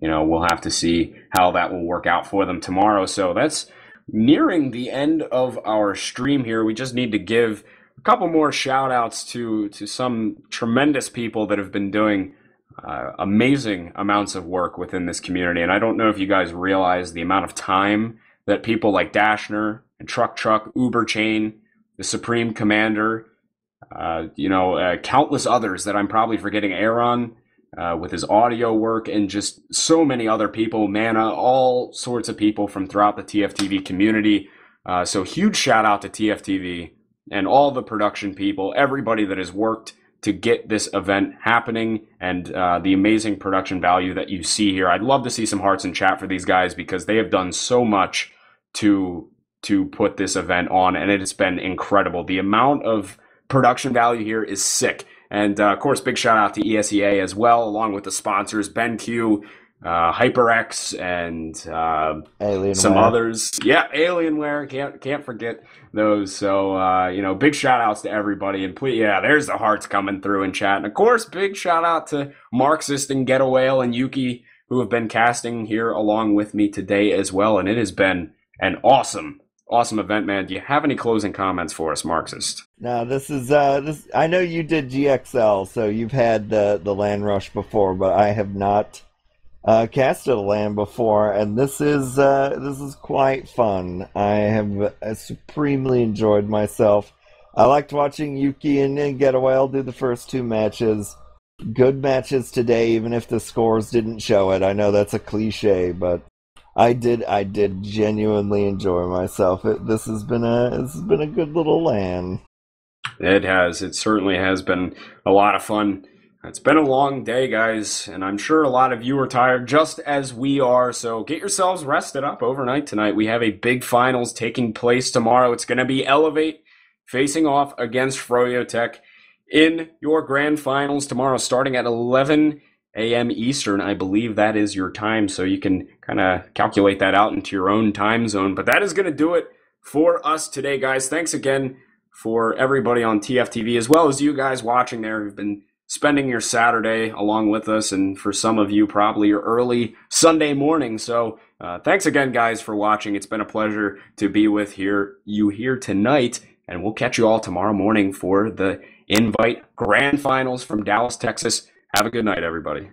Speaker 1: we'll have to see how that will work out for them tomorrow. So that's nearing the end of our stream here. We just need to give a couple more shout outs to some tremendous people that have been doing amazing amounts of work within this community. And I don't know if you guys realize the amount of time that people like Dashner and Truck, Uber Chain, the Supreme Commander, countless others that I'm probably forgetting, Aaron, with his audio work, and just so many other people, Mana, all sorts of people from throughout the TFTV community. So huge shout out to TFTV and all the production people, everybody that has worked to get this event happening, and the amazing production value that you see here. I'd love to see some hearts in chat for these guys, because they have done so much to put this event on, and it has been incredible. The amount of production value here is sick. And of course, big shout out to ESEA as well, along with the sponsors, BenQ, HyperX, and some others. Yeah, Alienware, can't forget those. So big shout outs to everybody. And please, yeah, there's the hearts coming through in chat. And of course, big shout out to Marxist and Get a Whale and Yuki, who have been casting here along with me today as well. And it has been an awesome event, man. Do you have any closing comments for us, Marxist?
Speaker 2: Now, this is this. I know you did GXL, so you've had the LAN rush before, but I have not casted a LAN before, and this is quite fun. I have supremely enjoyed myself. I liked watching Yuki and Get a Whale do the first 2 matches. Good matches today, even if the scores didn't show it. I know that's a cliche, but I did genuinely enjoy myself. This has been a good little LAN.
Speaker 1: It has. It certainly has been a lot of fun. It's been a long day, guys, and I'm sure a lot of you are tired, just as we are. So get yourselves rested up overnight tonight. We have a big finals taking place tomorrow. It's going to be eLevate facing off against Froyotech in your grand finals tomorrow, starting at 11 a.m. Eastern. I believe that is your time, so you can kind of calculate that out into your own time zone. But that is going to do it for us today, guys. Thanks again for everybody on TFTV, as well as you guys watching there who've been spending your Saturday along with us, and for some of you, probably your early Sunday morning. So thanks again, guys, for watching. It's been a pleasure to be with you here tonight, and we'll catch you all tomorrow morning for the Invite Grand Finals from Dallas, Texas. Have a good night, everybody.